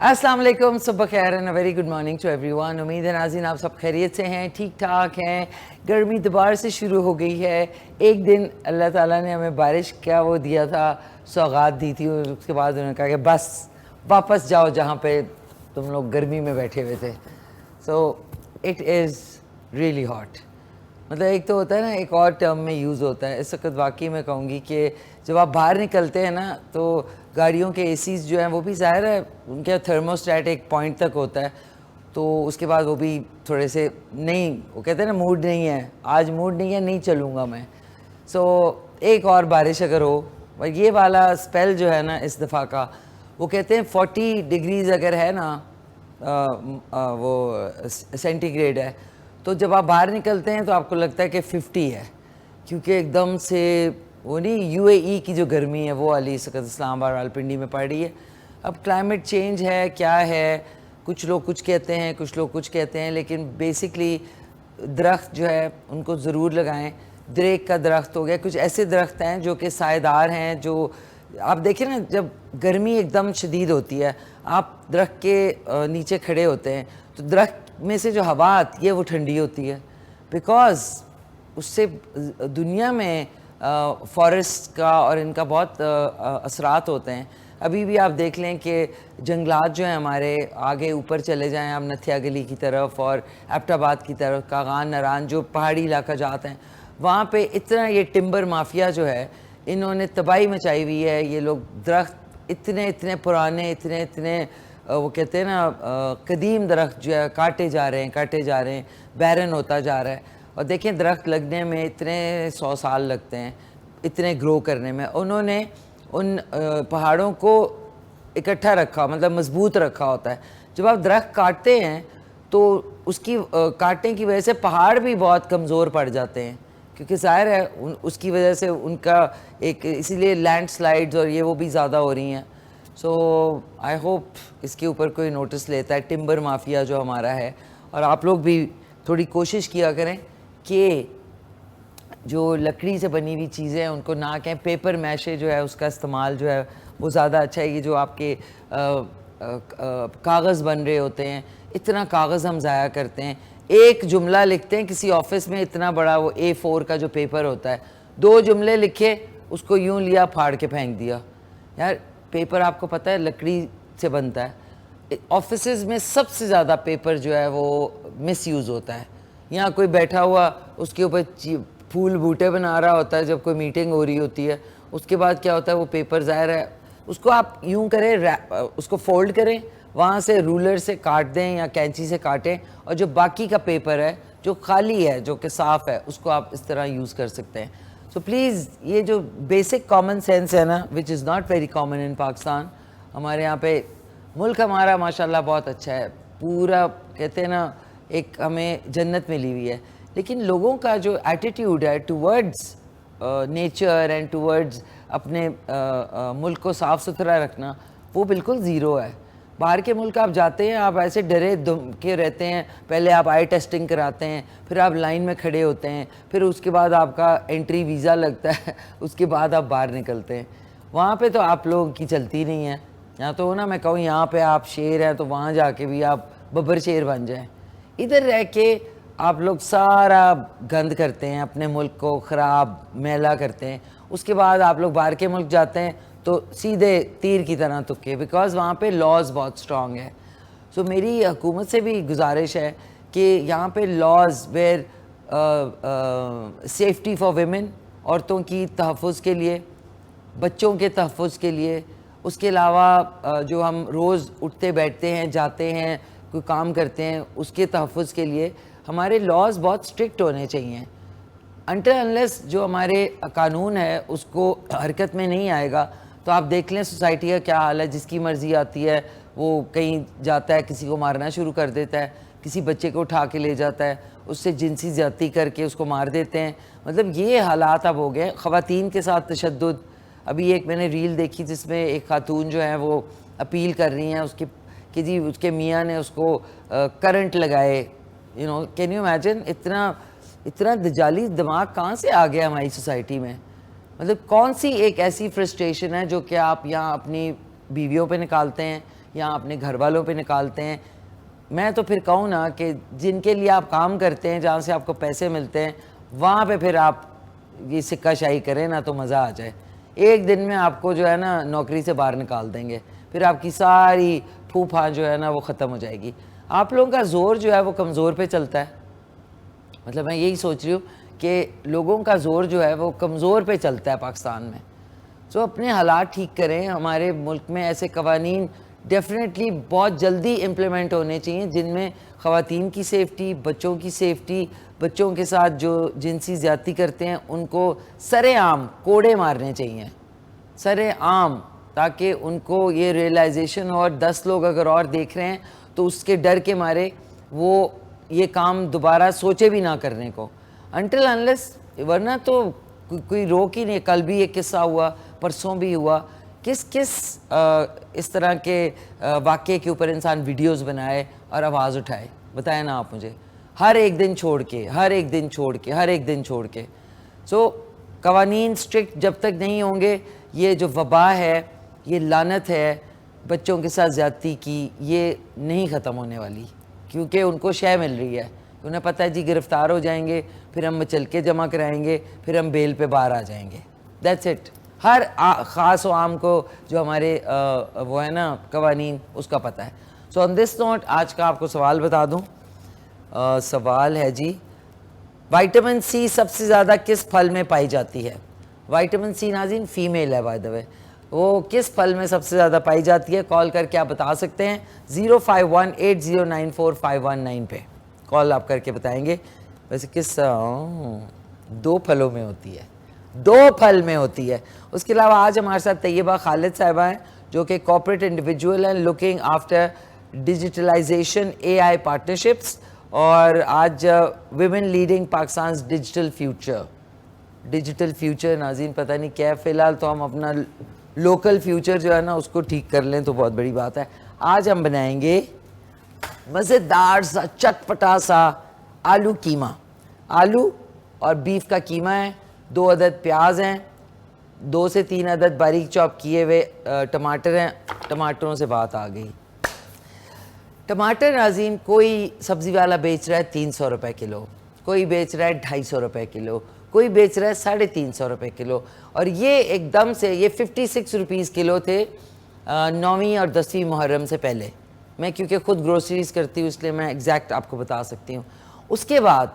अस्सलाम वालेकुम, सुबह खैर and very good morning to everyone. उम्मीद है नाज़रीन आप सब खैरियत से हैं, ठीक ठाक हैं। गर्मी दोबारा से शुरू हो गई है। एक दिन अल्लाह ताला ने हमें बारिश का वो दिया था, सौगात दी थी, और उसके बाद उन्होंने कहा कि बस वापस जाओ जहाँ पे तुम लोग गर्मी में बैठे हुए थे। So it is really hot. मतलब एक तो होता है ना, एक और टर्म में यूज़ होता है इस वक्त। वाकई में कहूँगी कि जब आप बाहर निकलते हैं ना, तो गाड़ियों के एसीज़ जो हैं वो भी ज़ाहिर है उनका थर्मोस्टेट एक पॉइंट तक होता है, तो उसके बाद वो भी थोड़े से नहीं, वो कहते हैं ना मूड नहीं है, आज मूड नहीं है, नहीं चलूँगा मैं। सो एक और बारिश अगर हो, और ये वाला स्पेल जो है ना इस दफ़ा का, वो कहते हैं 40 डिग्रीज़ अगर है ना वो सेंटीग्रेड है, तो जब आप बाहर निकलते हैं तो आपको लगता है कि 50 है, क्योंकि एकदम से वो नहीं यूएई की जो गर्मी है वो वाली इस वक्त इस्लामाबाद रावलपिंडी में पड़ रही है। अब क्लाइमेट चेंज है क्या है, कुछ लोग कुछ कहते हैं, कुछ लोग कुछ कहते हैं, लेकिन बेसिकली दरख्त जो है उनको ज़रूर लगाएं। दरेक का दरख्त हो गया, कुछ ऐसे दरख्त हैं जो कि सायेदार हैं, जो आप देखें ना जब गर्मी एकदम शदीद होती है, आप दरख्त के नीचे खड़े होते हैं तो दरख्त में से जो हवा आती है वो ठंडी होती है, बिकॉज़ उससे दुनिया में फॉरेस्ट का और इनका बहुत असरात होते हैं। अभी भी आप देख लें कि जंगलात जो हैं हमारे, आगे ऊपर चले जाएं आप नथिया गली की तरफ और एबटाबाद की तरफ, कागान नरान जो पहाड़ी इलाका जाते हैं, वहाँ पे इतना ये टिम्बर माफिया जो है इन्होंने तबाही मचाई हुई है। ये लोग दरख्त इतने इतने पुराने, इतने इतने वो कहते हैं ना कदीम दरख्त जो है काटे जा रहे हैं, बैरन होता जा रहा है। और देखें दरख्त लगने में इतने 100 साल लगते हैं, इतने ग्रो करने में। उन्होंने उन पहाड़ों को इकट्ठा रखा, मतलब मजबूत रखा होता है। जब आप दरख्त काटते हैं तो उसकी काटने की वजह से पहाड़ भी बहुत कमज़ोर पड़ जाते हैं, क्योंकि ज़ाहिर है उसकी वजह से उनका एक, इसीलिए लैंडस्लाइड्स और ये वो भी ज़्यादा हो रही हैं। सो आई होप इसके ऊपर कोई नोटिस लेता है टिम्बर माफिया जो हमारा है। और आप लोग भी थोड़ी कोशिश किया करें कि जो लकड़ी से बनी हुई चीज़ें हैं उनको ना कहें। पेपर मैशे जो है उसका इस्तेमाल जो है वो ज़्यादा अच्छा है। ये जो आपके कागज़ बन रहे होते हैं, इतना कागज़ हम ज़ाया करते हैं। एक जुमला लिखते हैं किसी ऑफिस में, इतना बड़ा वो A4 का जो पेपर होता है, 2 जुमले लिखे, उसको यूँ लिया फाड़ के फेंक दिया। यार पेपर आपको पता है लकड़ी से बनता है। ऑफिसेज़ में सबसे ज़्यादा पेपर जो है वो मिसयूज़ होता है। यहाँ कोई बैठा हुआ उसके ऊपर फूल बूटे बना रहा होता है जब कोई मीटिंग हो रही होती है, उसके बाद क्या होता है वो पेपर ज़ाहिर है उसको आप यूँ करें, उसको फोल्ड करें, वहाँ से रूलर से काट दें या कैंची से काटें, और जो बाकी का पेपर है जो खाली है, जो कि साफ़ है, उसको आप इस तरह यूज़ कर सकते हैं। सो प्लीज़ ये जो बेसिक कॉमन सेंस है ना, which is not very common in Pakistan, हमारे यहाँ पे मुल्क हमारा माशाल्लाह बहुत अच्छा है, पूरा कहते हैं ना एक हमें जन्नत मिली हुई है, लेकिन लोगों का जो एटीट्यूड है टुवर्ड्स नेचर एंड टुवर्ड्स अपने मुल्क को साफ़ सुथरा रखना, वो बिल्कुल ज़ीरो है। बाहर के मुल्क आप जाते हैं, आप ऐसे डरे के रहते हैं, पहले आप आई टेस्टिंग कराते हैं, फिर आप लाइन में खड़े होते हैं, फिर उसके बाद आपका एंट्री वीज़ा लगता है, उसके बाद आप बाहर निकलते हैं। वहाँ पे तो आप लोगों की चलती नहीं है। यहाँ तो ना मैं कहूँ यहाँ पे आप शेर हैं तो वहाँ जाके भी आप बब्बर शेर बन जाएं। इधर रह के आप लोग सारा गंद करते हैं, अपने मुल्क को ख़राब मैला करते हैं, उसके बाद आप लोग बाहर के मुल्क जाते हैं तो सीधे तीर की तरह तुक्के, बिकॉज़ वहाँ पे लॉज बहुत स्ट्रॉन्ग है। सो मेरी हुकूमत से भी गुजारिश है कि यहाँ पे laws where safety for women, औरतों की तहफ़्फ़ुज़ के लिए, बच्चों के तहफ़्फ़ुज़ के लिए, उसके अलावा जो हम रोज़ उठते बैठते हैं, जाते हैं, कोई काम करते हैं, उसके तहफ़्फ़ुज़ के लिए हमारे लॉज बहुत स्ट्रिक्ट होने चाहिए। अनटिल अनलेस जो हमारे कानून है उसको हरकत में नहीं आएगा, तो आप देख लें सोसाइटी का क्या हाल है। जिसकी मर्ज़ी आती है वो कहीं जाता है, किसी को मारना शुरू कर देता है, किसी बच्चे को उठा के ले जाता है, उससे जिनसी ज़्यादती करके उसको मार देते हैं। मतलब ये हालात अब हो गए। ख़वातीन के साथ तशद्दुद, अभी एक मैंने रील देखी जिसमें एक खातून जो है वो अपील कर रही हैं उसकी कि जी उसके मियाँ ने उसको करंट लगाए। You know, can you imagine, इतना दजाली दिमाग कहाँ से आ गया हमारी सोसाइटी में। मतलब कौन सी एक ऐसी फ्रस्ट्रेशन है जो कि आप यहाँ अपनी बीवियों पे निकालते हैं या अपने घर वालों पे निकालते हैं। मैं तो फिर कहूँ ना कि जिनके लिए आप काम करते हैं, जहाँ से आपको पैसे मिलते हैं, वहाँ पे फिर आप ये सिक्का शाही करें ना तो मज़ा आ जाए। एक दिन में आपको जो है ना नौकरी से बाहर निकाल देंगे, फिर आपकी सारी फूफा जो है ना वो ख़त्म हो जाएगी। आप लोगों का ज़ोर जो है वो कमज़ोर पे चलता है। मतलब मैं यही सोच रही हूँ कि लोगों का ज़ोर जो है वो कमज़ोर पे चलता है पाकिस्तान में। तो अपने हालात ठीक करें। हमारे मुल्क में ऐसे कवानीन डेफिनेटली बहुत जल्दी इम्प्लीमेंट होने चाहिए जिनमें ख़वातीन की सेफ्टी, बच्चों की सेफ्टी, बच्चों के साथ जो जिनसी ज़्यादती करते हैं उनको सरेआम कोड़े मारने चाहिए, सरेआम, ताकि उनको ये रियलाइजेशन, और 10 लोग अगर और देख रहे हैं तो उसके डर के मारे वो ये काम दोबारा सोचे भी ना करने को, अनटिल अनलेस, वरना तो कोई रोक ही नहीं। कल भी एक किस्सा हुआ, परसों भी हुआ। किस किस इस तरह के वाक़े के ऊपर इंसान वीडियोस बनाए और आवाज़ उठाए, बताएं ना आप मुझे। हर एक दिन छोड़ के, हर एक दिन छोड़ के, हर एक दिन छोड़ के। सो कवानीन स्ट्रिक्ट जब तक नहीं होंगे, ये जो वबा है, ये लानत है बच्चों के साथ ज़्यादती की, ये नहीं ख़त्म होने वाली, क्योंकि उनको शय मिल रही है। उन्हें पता है जी गिरफ़्तार हो जाएंगे, फिर हम मचलके जमा कराएंगे, फिर हम बेल पे बाहर आ जाएंगे। That's it. हर ख़ास व आम को जो हमारे वो है ना कवानीन, उसका पता है। सो ऑन दिस नोट आज का आपको सवाल बता दूँ। सवाल है जी, विटामिन सी सबसे ज़्यादा किस फल में पाई जाती है? विटामिन सी नाज़रीन फीमेल है बाय द वे। वो किस फल में सबसे ज़्यादा पाई जाती है? कॉल करके आप बता सकते हैं 0518094519 पे कॉल आप करके बताएंगे। वैसे किस दो फलों में होती है, दो फल में होती है। उसके अलावा आज हमारे साथ तैयबा खालिद साहिबा हैं जो कि कॉर्पोरेट इंडिविजुअल हैं looking after digitalisation AI partnerships, और आज women leading Pakistan digital future. Digital future नाज़रीन पता नहीं क्या है, फ़िलहाल तो हम अपना लोकल फ्यूचर जो है ना उसको ठीक कर लें तो बहुत बड़ी बात है। आज हम बनाएंगे मज़ेदार सा चटपटा सा आलू कीमा। आलू और बीफ का कीमा है, 2 अदद प्याज हैं, 2 से 3 अदद बारीक चॉप किए हुए टमाटर हैं। टमाटरों से बात आ गई। टमाटर नाज़रीन कोई सब्ज़ी वाला बेच रहा है 300 रुपये किलो, कोई बेच रहा है 250 रुपये किलो, कोई बेच रहा है 350 रुपये किलो, और ये एकदम से ये 56 रुपीज़ किलो थे 9वीं और 10वीं मुहर्रम से पहले। मैं क्योंकि ख़ुद ग्रोसरीज़ करती हूँ इसलिए मैं एग्जैक्ट आपको बता सकती हूँ। उसके बाद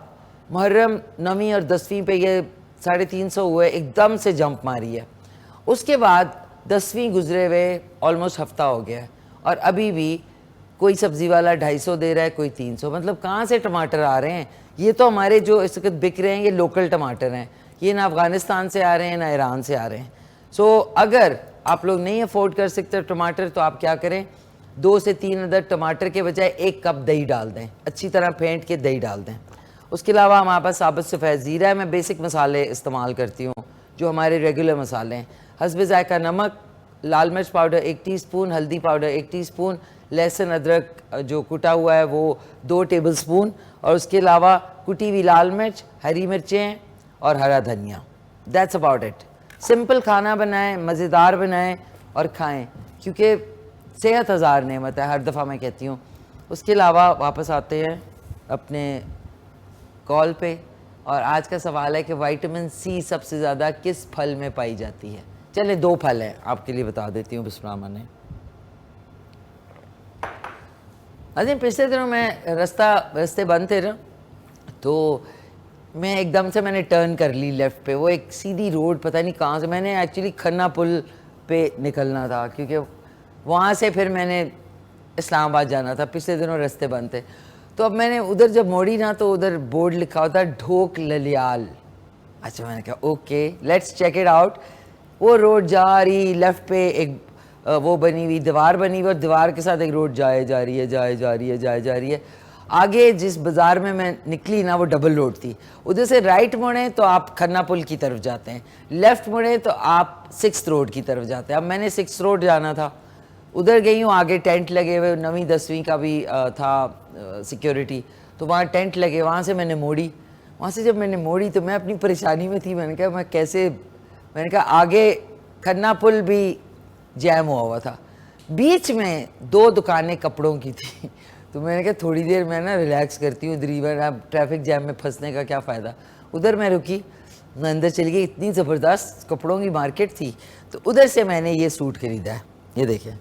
मुहर्रम 9वीं और 10वीं पे ये 350 हुए, एकदम से जंप मारी है। उसके बाद 10वीं गुजरे हुए ऑलमोस्ट हफ्ता हो गया है, और अभी भी कोई सब्ज़ी वाला 250 दे रहा है, कोई 300। मतलब कहाँ से टमाटर आ रहे हैं? ये तो हमारे जो इस वक्त बिक रहे हैं ये लोकल टमाटर हैं, ये ना अफ़गानिस्तान से आ रहे हैं ना ईरान से आ रहे हैं। सो अगर आप लोग नहीं अफोर्ड कर सकते टमाटर तो आप क्या करें, 2 से 3 अदद टमाटर के बजाय 1 कप दही डाल दें, अच्छी तरह फेंट के दही डाल दें। उसके अलावा हमारे पास साबुत सफ़ेद ज़ीरा है। मैं बेसिक मसाले इस्तेमाल करती हूँ जो हमारे रेगुलर मसाले हैं। हस्बे ज़ायका नमक, लाल मिर्च पाउडर 1 टीस्पून, हल्दी पाउडर 1 टीस्पून, लहसुन अदरक जो कुटा हुआ है वो 2 टेबलस्पून, और उसके अलावा कुटी हुई लाल मिर्च, हरी मिर्चें और हरा धनिया। That's about it. सिंपल खाना बनाएं, मज़ेदार बनाएं और खाएं, क्योंकि सेहत हज़ार नेमत है, हर दफ़ा मैं कहती हूँ। उसके अलावा वापस आते हैं अपने कॉल पे, और आज का सवाल है कि विटामिन सी सबसे ज़्यादा किस फल में पाई जाती है? चले 2 फल हैं, आपके लिए बता देती हूँ। बिस्मिल्लाह ने अरे पिछले दिनों मैं रास्ते बंद थे ना, तो मैं एकदम से मैंने टर्न कर ली लेफ़्ट पे। वो एक सीधी रोड पता नहीं कहाँ से, मैंने एक्चुअली खन्ना पुल पे निकलना था क्योंकि वहाँ से फिर मैंने इस्लामाबाद जाना था। पिछले दिनों रास्ते बंद थे, तो अब मैंने उधर जब मोड़ी ना तो उधर बोर्ड लिखा होता ढोक ललियाल। अच्छा, मैंने कहा okay let's check it out. वो रोड जा रही, लेफ़्ट पे एक वो बनी हुई दीवार बनी हुई, और दीवार के साथ एक रोड जाए जा रही है। आगे जिस बाज़ार में मैं निकली ना वो डबल रोड थी। उधर से राइट मुड़ें तो आप खन्ना पुल की तरफ जाते हैं, लेफ़्ट मुड़ें तो आप 6th रोड की तरफ जाते हैं। अब मैंने 6th रोड जाना था, उधर गई हूँ। आगे टेंट लगे हुए, 9वीं 10वीं का भी था सिक्योरिटी, तो वहाँ टेंट लगे। वहाँ से मैंने मोड़ी, वहाँ से जब मैंने मोड़ी तो मैं अपनी परेशानी में थी। मैंने कहा आगे खन्ना पुल भी जैम हुआ था। बीच में 2 दुकानें कपड़ों की थी, तो मैंने कहा थोड़ी देर मैं ना रिलैक्स करती हूँ, दरीबर अब ट्रैफिक जैम में फंसने का क्या फ़ायदा। उधर मैं रुकी, मैं अंदर चली गई, इतनी ज़बरदस्त कपड़ों की मार्केट थी, तो उधर से मैंने ये सूट ख़रीदा है, ये देखें।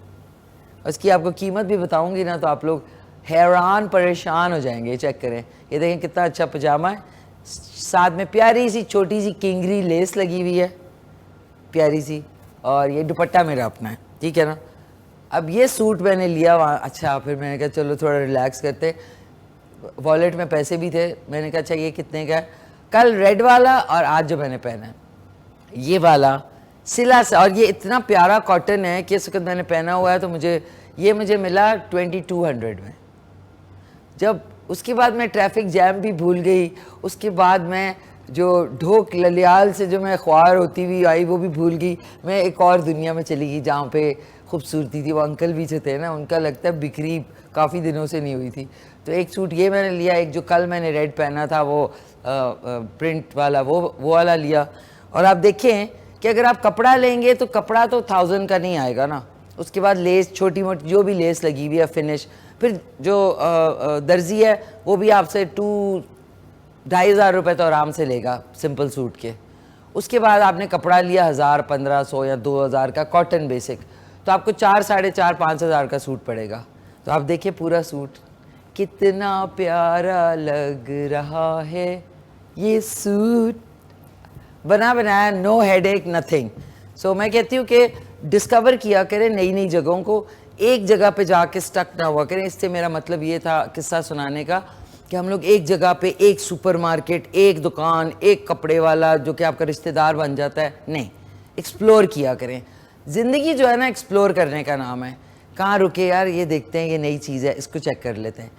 उसकी आपको कीमत भी बताऊंगी ना तो आप लोग हैरान परेशान हो जाएंगे। चेक करें, ये देखें कितना अच्छा पजामा है, साथ में प्यारी सी छोटी सी किंगरी लेस लगी हुई है, प्यारी सी, और ये दुपट्टा मेरा अपना है, ठीक है ना। अब ये सूट मैंने लिया वहाँ, अच्छा फिर मैंने कहा चलो थोड़ा रिलैक्स करते, वॉलेट में पैसे भी थे, मैंने कहा अच्छा ये कितने का है। कल रेड वाला और आज जो मैंने पहना है ये वाला सिला सा, और ये इतना प्यारा कॉटन है कि इस वक्त मैंने पहना हुआ है, तो मुझे मिला 2200 में। जब उसके बाद मैं ट्रैफिक जैम भी भूल गई, उसके बाद मैं जो ढोक ललियाल से जो मैं ख्वार होती हुई आई वो भी भूल गई, मैं एक और दुनिया में चली गई जहाँ पे खूबसूरती थी। वो अंकल भी जो थे ना, उनका लगता है बिक्री काफ़ी दिनों से नहीं हुई थी। तो एक सूट ये मैंने लिया, एक जो कल मैंने रेड पहना था वो प्रिंट वाला वो वाला लिया। और आप देखें कि अगर आप कपड़ा लेंगे तो कपड़ा तो 1000 का नहीं आएगा ना, उसके बाद लेस छोटी मोटी जो भी लेस लगी हुई है, फिनिश, फिर जो दर्जी है वो भी आपसे 2-2,500 रुपये तो आराम से लेगा सिंपल सूट के। उसके बाद आपने कपड़ा लिया 1000, 1500 या 2000 का कॉटन बेसिक, तो आपको 4, 4,500, 5,000 का सूट पड़ेगा। तो आप देखिए पूरा सूट कितना प्यारा लग रहा है, ये सूट बना बनाया, नो हेडेक नथिंग। सो मैं कहती हूँ कि डिस्कवर किया करें नई नई जगहों को, एक जगह पे जाके स्टक ना हुआ करें। इससे मेरा मतलब ये था किस्सा सुनाने का कि हम लोग एक जगह पे, एक सुपरमार्केट, एक दुकान, एक कपड़े वाला जो कि आपका रिश्तेदार बन जाता है, नहीं, एक्सप्लोर किया करें। ज़िंदगी जो है ना एक्सप्लोर करने का नाम है। कहाँ रुके यार, ये देखते हैं ये नई चीज़ है, इसको चेक कर लेते हैं।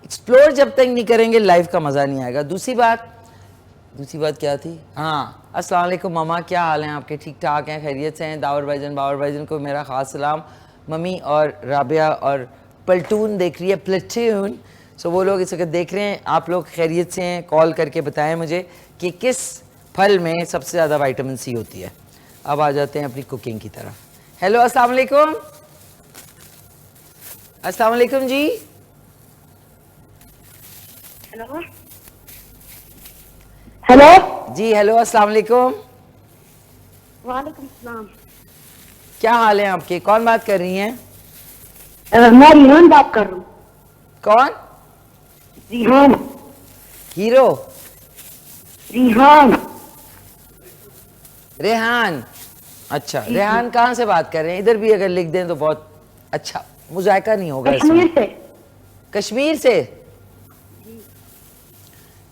एक्सप्लोर जब तक नहीं करेंगे लाइफ का मज़ा नहीं आएगा। दूसरी बात क्या थी, हाँ, अस्सलाम वालेकुम मामा, क्या हाल हैं आपके? ठीक ठाक हैं, खैरियत से हैं? बाबर भाईजान को मेरा ख़ास सलाम। मम्मी और राबिया और प्लेटून देख रही है, प्लेटून। सो वो लोग इस वक्त देख रहे हैं। आप लोग खैरियत से हैं? कॉल करके बताएं मुझे कि किस फल में सबसे ज़्यादा विटामिन सी होती है। अब आ जाते हैं अपनी कुकिंग की तरफ। हेलो, अस्सलाम वालेकुम। अस्सलाम वालेकुम जी। हेलो हेलो जी हेलो, अस्सलाम वालेकुम। वालेकुम सलाम। क्या हाल है आपके? कौन बात कर रही हैं? मैं रिहान बात कर रहा हूँ। कौन? रिहान। हीरो? रिहान। रेहान। अच्छा, रेहान कहाँ से बात कर रहे हैं? इधर भी अगर लिख दें तो बहुत अच्छा, मुजायका नहीं होगा कश्मीर इसमें। से। कश्मीर से?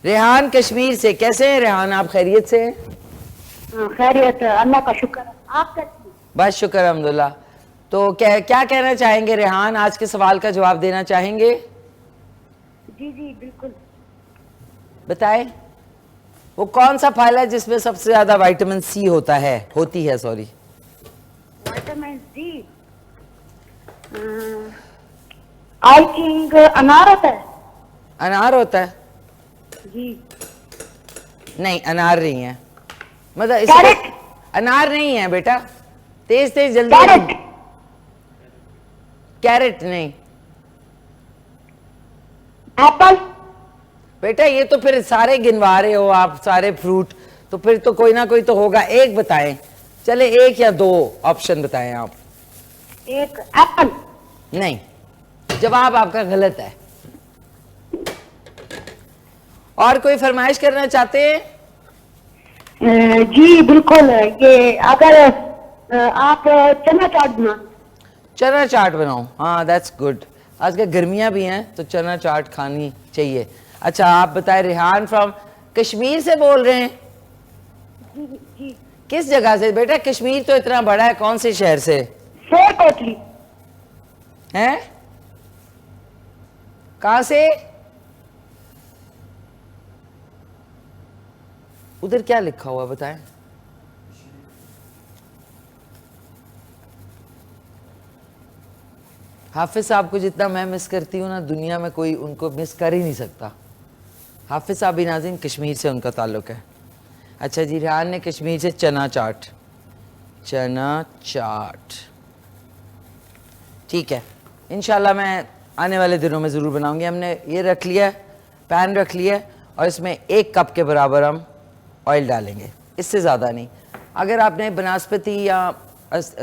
रेहान कश्मीर से। कैसे हैं रेहान, आप खैरियत से हैं? खैरियत, अल्लाह का शुक्र। आप कैसे हैं? बस शुक्र अल्हम्दुलिल्लाह। तो क्या कहना चाहेंगे रेहान, आज के सवाल का जवाब देना चाहेंगे? जी जी बिल्कुल। बताएं, वो कौन सा फल है जिसमें सबसे ज्यादा विटामिन सी होती है sorry. Vitamin C, I think अनार होता है। अनार होता है? जी। नहीं, अनार नहीं है। मतलब कैरेट। अनार नहीं है बेटा, तेज जल्दी। कैरेट। कैरेट नहीं एप्पल। बेटा, ये तो फिर सारे गिनवा रहे हो आप, सारे फ्रूट, तो फिर तो कोई ना कोई तो होगा। एक बताएं, चले 1 या 2 ऑप्शन बताएं आप। एक एप्पल। नहीं, जवाब आपका गलत है। और कोई फरमाइश करना चाहते हैं? जी बिल्कुल। ये अगर आप चना चाट बना। चना चाट बनाओ, हाँ दैट्स गुड। आजकल गर्मियां भी हैं तो चना चाट खानी चाहिए। अच्छा आप बताएं, रेहान फ्रॉम कश्मीर से बोल रहे हैं? जी जी। किस जगह से बेटा? कश्मीर तो इतना बड़ा है, कौन से शहर से फोर कोटली। हैं? कहां से? उधर क्या लिखा हुआ बताएं। हाफिज साहब को जितना मैं मिस करती हूँ ना, दुनिया में कोई उनको मिस कर ही नहीं सकता। हाफिज साहब भी नाज़रीन कश्मीर से उनका ताल्लुक़ है। अच्छा जी, रेहान ने कश्मीर से चना चाट ठीक है, इंशाल्लाह मैं आने वाले दिनों में ज़रूर बनाऊंगी। हमने ये रख लिया है, पैन रख लिया है और इसमें 1 कप के बराबर हम ऑयल डालेंगे, इससे ज़्यादा नहीं। अगर आपने बनास्पति या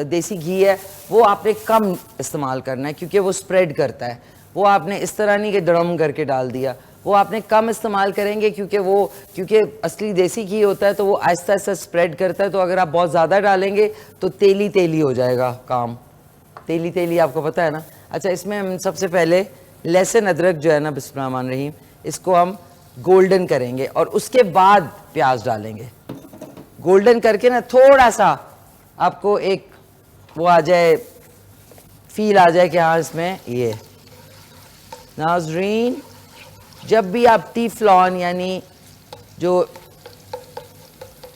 देसी घी है वो आपने कम इस्तेमाल करना है क्योंकि वो स्प्रेड करता है। वो आपने इस तरह नहीं कि दड़म करके डाल दिया, वो आपने कम इस्तेमाल करेंगे क्योंकि असली देसी घी होता है तो वो आहिस्ता आहिस्ता स्प्रेड करता है। तो अगर आप बहुत ज़्यादा डालेंगे तो तेली तेली हो जाएगा काम, तेली तेली आपको पता है ना। अच्छा, इसमें हम सबसे पहले लहसुन अदरक जो है ना, बिस्मिल्लाहिर्रहमानिर्रहीम, इसको हम गोल्डन करेंगे और उसके बाद प्याज डालेंगे। गोल्डन करके ना थोड़ा सा आपको एक वो आ जाए, फील आ जाए कि हाँ इसमें ये। नाज़रीन, जब भी आप टेफ्लॉन यानी जो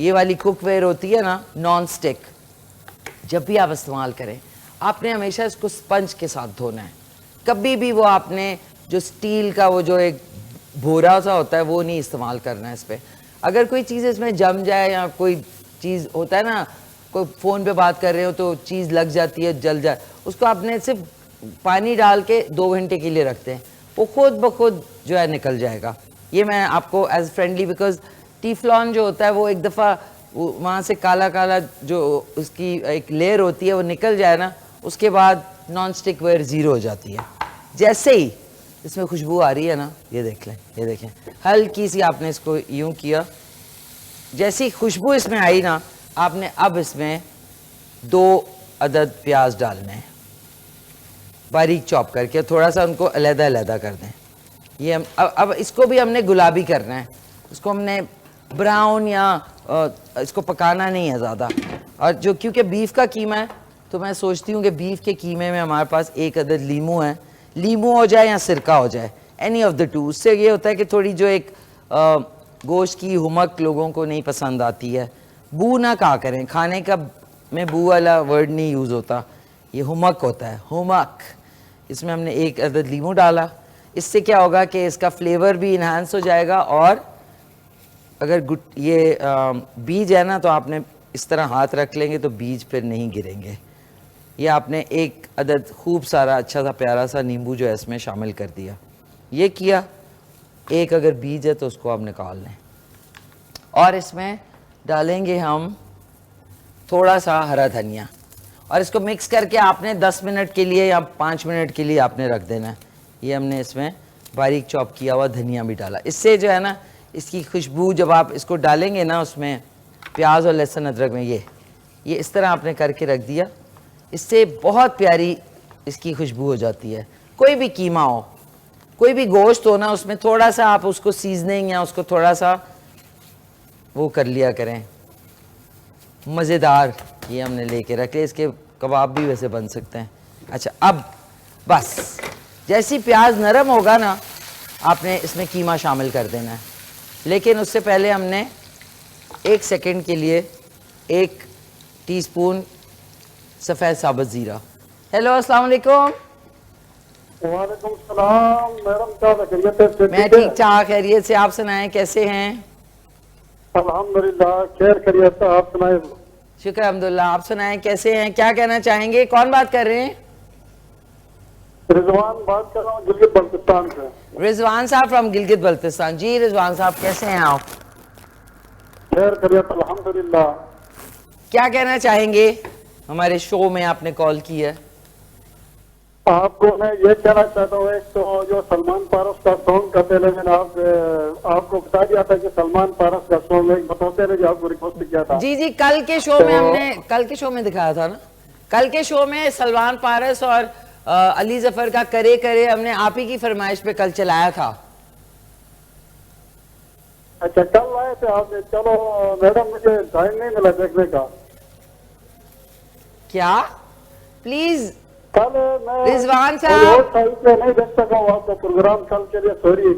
ये वाली कुकवेयर होती है ना, नॉन स्टिक, जब भी आप इस्तेमाल करें आपने हमेशा इसको स्पंज के साथ धोना है। कभी भी वो आपने जो स्टील का वो जो एक भोरा सा होता है वो नहीं इस्तेमाल करना है इस पर। अगर कोई चीज़ इसमें जम जाए या कोई चीज़ होता है ना, कोई फ़ोन पे बात कर रहे हो तो चीज़ लग जाती है, जल जाए, उसको आपने सिर्फ पानी डाल के 2 घंटे के लिए रखते हैं, वो खुद ब खुद जो है निकल जाएगा। ये मैं आपको एज फ्रेंडली, बिकॉज टेफ्लॉन जो होता है वो एक दफ़ा वहाँ से काला काला जो उसकी एक लेयर होती है वो निकल जाए ना, उसके बाद नॉन स्टिक वेयर ज़ीरो हो जाती है। जैसे ही इसमें खुशबू आ रही है ना, ये देख लें, ये देखें, हल्की सी आपने इसको यूं किया, जैसी खुशबू इसमें आई ना, आपने अब इसमें 2 अदद प्याज डालने हैं बारीक चॉप करके, थोड़ा सा उनको अलहदा अलहदा कर दें। ये हम अब इसको भी हमने गुलाबी करना है, इसको हमने ब्राउन या इसको पकाना नहीं है ज़्यादा। और जो क्योंकि बीफ का कीमा है तो मैं सोचती हूँ कि बीफ के कीमे में हमारे पास 1 अदद लीमू है, लीमू हो जाए या सिरका हो जाए, एनी ऑफ द टू। उससे ये होता है कि थोड़ी जो एक गोश्त की हुमक लोगों को नहीं पसंद आती है, बू ना कहा करें, खाने का में बू वाला वर्ड नहीं यूज़ होता, ये हुमक होता है, हुमक। इसमें हमने 1 अदद लीमू डाला, इससे क्या होगा कि इसका फ्लेवर भी इन्हांस हो जाएगा। और अगर ये बीज है ना तो आपने इस तरह हाथ रख लेंगे तो बीज फिर नहीं गिरेंगे। ये आपने 1 अदद खूब सारा अच्छा सा प्यारा सा नींबू जो है इसमें शामिल कर दिया, ये किया। एक अगर बीज है तो उसको आप निकाल लें और इसमें डालेंगे हम थोड़ा सा हरा धनिया और इसको मिक्स करके आपने 10 मिनट के लिए या 5 मिनट के लिए आपने रख देना है। ये हमने इसमें बारीक चॉप किया हुआ धनिया भी डाला, इससे जो है ना इसकी खुशबू जब आप इसको डालेंगे ना उसमें प्याज और लहसुन अदरक में, ये इस तरह आपने करके रख दिया, इससे बहुत प्यारी इसकी खुशबू हो जाती है। कोई भी कीमा हो, कोई भी गोश्त हो ना, उसमें थोड़ा सा आप उसको सीजनिंग या उसको थोड़ा सा वो कर लिया करें, मज़ेदार। ये हमने लेके रखे, इसके कबाब भी वैसे बन सकते हैं। अच्छा, अब बस जैसी प्याज नरम होगा ना आपने इसमें कीमा शामिल कर देना है, लेकिन उससे पहले हमने 1 सेकंड के लिए 1 टीस्पून सफ़ेद साबुत ज़ीरा। हेलो, अस्सलाम वालेकुम। वालेकुम सलाम मैडम, क्या खैरियत है? मैं ठीक ठाक, खैरियत से। आप सुनाएं, कैसे हैं? अल्हम्दुलिल्लाह खैर खैरियत, आप सुनाए? शुक्र अल्हम्दुलिल्लाह। आप सुनाएं, कैसे हैं, क्या कहना चाहेंगे? कौन बात कर रहे हैं? रिजवान बात कर रहा हूँ गिलगित बल्तिस्तान से। रिजवान साहब फ्रॉम गिलगित बल्तिस्तान। जी रिजवान साहब, कैसे हैं आप? खैर खैरियत अल्हम्दुलिल्लाह। क्या कहना चाहेंगे? हमारे शो में आपने कॉल की है। आपको मैं ये कहना चाहता हूँ, एक तो जो सलमान पारस का सॉन्ग का पहले मैंने आपको बता दिया था कि सलमान पारस का सॉन्ग एक बताते रहे, आपको रिक्वेस्ट किया था। जी जी, कल के शो में हमने, कल के शो में दिखाया था ना, कल के शो में सलमान पारस और अली जफर का करे करे हमने आप ही की फरमाइश पे कल चलाया था। अच्छा, कल आए थे आपने? चलो मैडम, मुझे टाइम नहीं मिला देखने का। क्या प्लीज कल मैं रिजवान साहब नहीं देख सका हूँ आपका प्रोग्राम कल के लिए, सॉरी।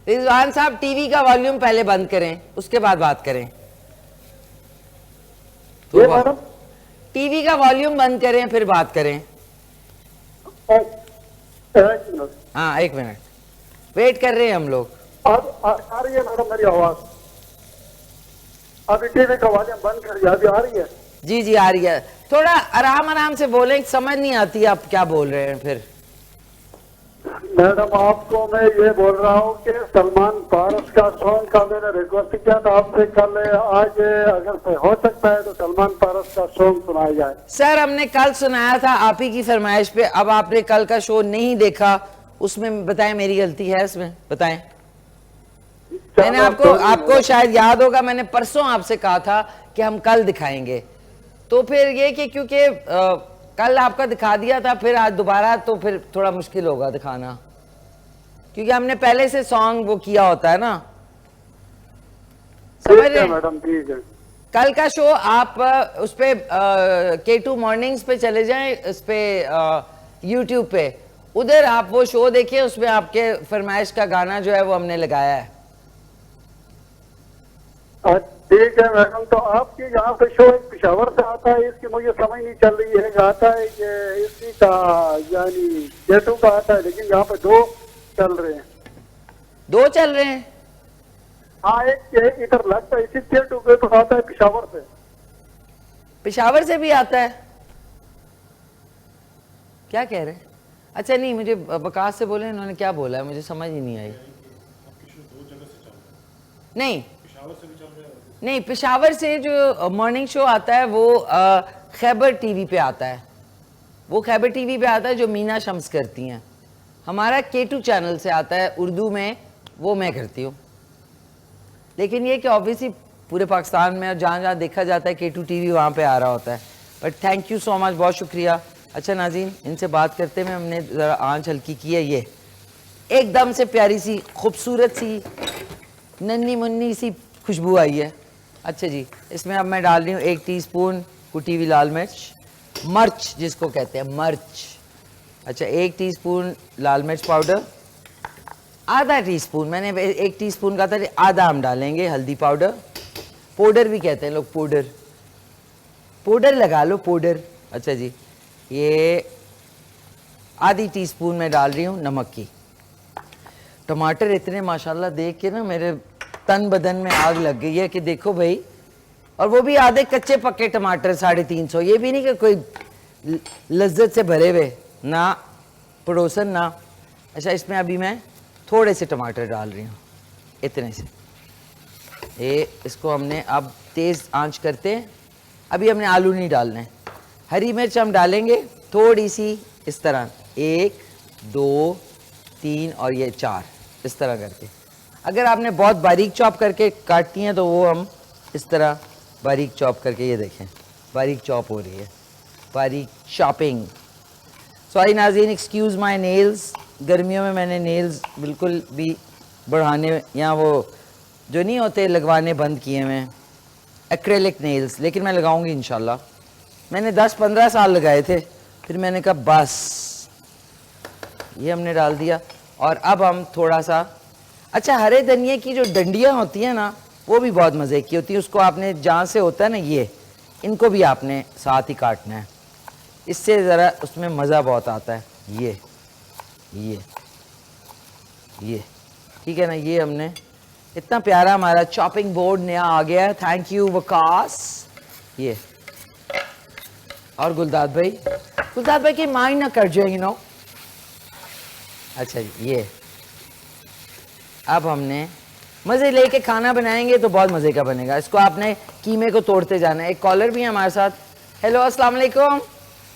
रिजवान साहब, टीवी का वॉल्यूम पहले बंद करें, उसके बाद बात करें। ये मैडम, टीवी का वॉल्यूम बंद करें फिर बात करें। एक मिनट। हाँ, 1 मिनट वेट कर रहे हैं हम लोग। आ रही है मैडम मेरी आवाज? अभी टीवी का वॉल्यूम बंद करिए, अभी आ रही है? जी जी आ रही है। थोड़ा आराम आराम से बोलें, समझ नहीं आती आप क्या बोल रहे हैं फिर। मैडम आपको मैं ये बोल रहा हूँ कि सलमान पारस का सॉन्ग का मैंने रिक्वेस्ट किया था आपसे कल, आज अगर से हो सकता है तो सलमान पारस का सॉन्ग सुनाया जाए। सर हमने कल सुनाया था आप ही की फरमाइश पे, अब आपने कल का शो नहीं देखा, उसमें बताएं मेरी गलती है इसमें, बताएं। मैंने आपको शायद याद होगा, मैंने परसों आपसे कहा था कि हम कल दिखाएंगे, तो फिर ये कि क्योंकि कल आपका दिखा दिया था, फिर आज दोबारा तो फिर थोड़ा मुश्किल होगा दिखाना, क्योंकि हमने पहले से सॉन्ग वो किया होता है ना, समझ रहे हैं मैडम? ठीक है। कल का शो आप उस पे K2 मॉर्निंग्स पे चले जाएं, उस पे YouTube पे, उधर आप वो शो देखिए, उसमें आपके फरमाइश का गाना जो है वो हमने लगाया है। ठीक है मैडम, तो आपके यहाँ पे शो एक पिशावर से आता है, इसकी मुझे समझ नहीं चल रही है, आता है ये इसी का यानी K2 का आता है, लेकिन यहाँ पे दो चल रहे हैं। दो चल रहे हैं? हाँ, एक इधर लगता है इसी K2 पे तो आता है पिशावर से। पेशावर से भी आता है? क्या कह रहे हैं? अच्छा नहीं, मुझे बकास से बोले, इन्होंने क्या बोला है मुझे समझ ही नहीं आई। नहीं नहीं, पेशावर से जो मॉर्निंग शो आता है वो खैबर टीवी पे आता है, वो खैबर टीवी पे आता है जो मीना शम्स करती हैं। हमारा K2 चैनल से आता है उर्दू में, वो मैं करती हूँ। लेकिन ये कि ऑब्वियसली पूरे पाकिस्तान में और जहाँ जहाँ देखा जाता है K2 टीवी वहाँ पे आ रहा होता है। But thank you so much, बहुत शुक्रिया। अच्छा नाज़रीन, इनसे बात करते में हमने ज़रा आंच हल्की की है, ये एकदम से प्यारी सी खूबसूरत सी नन्ही मुन्नी सी खुशबू आई है। अच्छा जी, इसमें अब मैं डाल रही हूँ 1 टीस्पून कुटी हुई लाल मिर्च, मर्च जिसको कहते हैं मर्च। अच्छा 1 टीस्पून लाल मिर्च पाउडर, आधा टीस्पून, मैंने 1 टीस्पून का था, आधा हम डालेंगे हल्दी पाउडर, पाउडर भी कहते हैं लोग, पाउडर, पाउडर लगा लो पाउडर। अच्छा जी, ये आधी टीस्पून में डाल रही हूँ नमक की। टमाटर इतने माशाल्लाह देख के ना मेरे तन बदन में आग लग गई है कि देखो भाई, और वो भी आधे कच्चे पक्के टमाटर 350, ये भी नहीं कि कोई लज्जत से भरे हुए ना, पड़ोसन ना। अच्छा इसमें अभी मैं थोड़े से टमाटर डाल रही हूँ, इतने से। ये इसको हमने अब तेज़ आंच करते हैं, अभी हमने आलू नहीं डालने। हरी मिर्च हम डालेंगे थोड़ी सी, इस तरह 1 2 3 और ये 4, इस तरह करके। अगर आपने बहुत बारीक चॉप करके काटती हैं तो वो हम इस तरह बारीक चॉप करके, ये देखें बारीक चॉप हो रही है, बारीक शॉपिंग। सॉरी नाज़रीन, एक्सक्यूज़ माय नेल्स, गर्मियों में मैंने नेल्स बिल्कुल भी बढ़ाने या वो जो नहीं होते लगवाने बंद किए हुए, एक्रेलिक नेल्स, लेकिन मैं लगाऊंगी इंशाल्लाह। मैंने 10-15 साल लगाए थे, फिर मैंने कहा बस। ये हमने डाल दिया, और अब हम थोड़ा सा, अच्छा हरे धनिए की जो डंडियाँ होती हैं ना, वो भी बहुत मज़े की होती है, उसको आपने जहाँ से होता है ना, ये इनको भी आपने साथ ही काटना है, इससे ज़रा उसमें मज़ा बहुत आता है। ये ठीक है ना, ये हमने इतना प्यारा हमारा चॉपिंग बोर्ड नया आ गया है, थैंक यू वकास। ये और गुलदाद भाई की माइंड ना कर जाए, यू नो। अच्छा ये अब हमने मज़े लेके खाना बनाएंगे तो बहुत मज़े का बनेगा। इसको आपने कीमे को तोड़ते जाना है। एक कॉलर भी है हमारे साथ। हेलो अस्सलाम वालेकुम।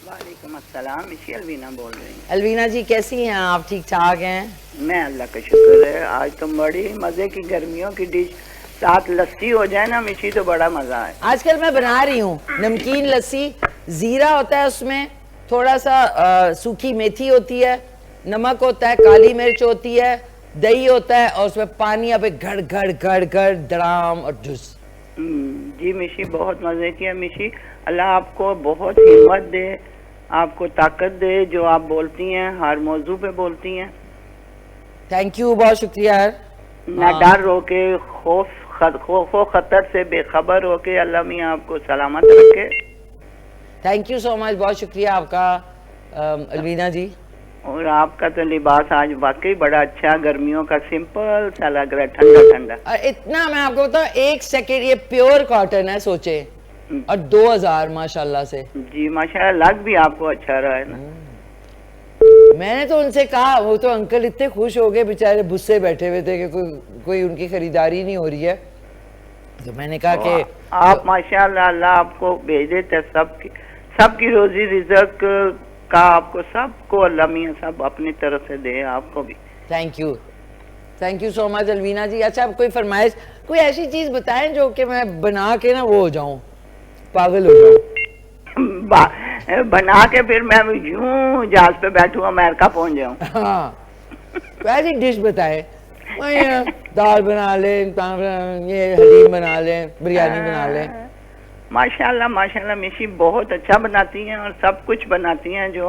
वालेकुम अस्सलाम, मिसी अलवीना बोल रही हैं। अलवीना जी कैसी हैं आप? ठीक ठाक हैं? मैं अल्लाह का शुक्र है। आज तो बड़ी मज़े की गर्मियों की डिश, साथ लस्सी हो जाए ना मिसी तो बड़ा मज़ा है। आजकल मैं बना रही हूँ नमकीन लस्सी, ज़ीरा होता है उसमें, थोड़ा सा सूखी मेथी होती है, नमक होता है, काली मिर्च होती है, दही होता है, और उसमें पानी अब घड़ घड़ घड़ घड़ दड़ाम और ढुस। जी मिसी बहुत मज़े की है मिसी। अल्लाह आपको बहुत हिम्मत दे, आपको ताकत दे, जो आप बोलती हैं हर मौजू पे बोलती हैं। थैंक यू, बहुत शुक्रिया यार। ना डर हो के, खौफ खतर से बेखबर हो के, अल्लाह मियाँ आपको सलामत रखे। थैंक यू सो मच, बहुत शुक्रिया आपका अलवीना जी। और आपका तो लिबास आज वाकई बड़ा अच्छा, गर्मियों का सिंपल सा लग रहा है, ठंडा ठंडा। इतना मैं आपको बताऊं, 1 सेकेंड, ये प्योर कॉटन है, सोचे और 2000 माशाल्लाह से। जी माशाल्लाह, लग भी आपको अच्छा रहा है ना। मैंने तो उनसे कहा, वो तो अंकल इतने खुश हो गए बेचारे, गुस्से बैठे हुए थे कि कोई उनकी खरीदारी नहीं हो रही है। तो मैंने कहा कि आप माशाल्लाह, अल्लाह आपको भेज देते सबकी रोजी रिजक का, आपको सबको अल्लाह मियां सब अपनी तरफ से दे, आपको भी। Thank you so much Alvina ji. अच्छा, आप कोई फरमाइश, कोई ऐसी चीज बताएं जो कि मैं बना के ना वो हो जाऊं, पागल हो जाऊं। बना के फिर मैं यूं जहाज पे बैठूं अमेरिका पहुंच जाऊं। हाँ, तो ऐसी डिश बताएं, दाल बना लें, ये हलीम बना लें, बिरयानी बना लें। माशाल्लाह माशाल्लाह, मिशी बहुत अच्छा बनाती हैं और सब कुछ बनाती हैं जो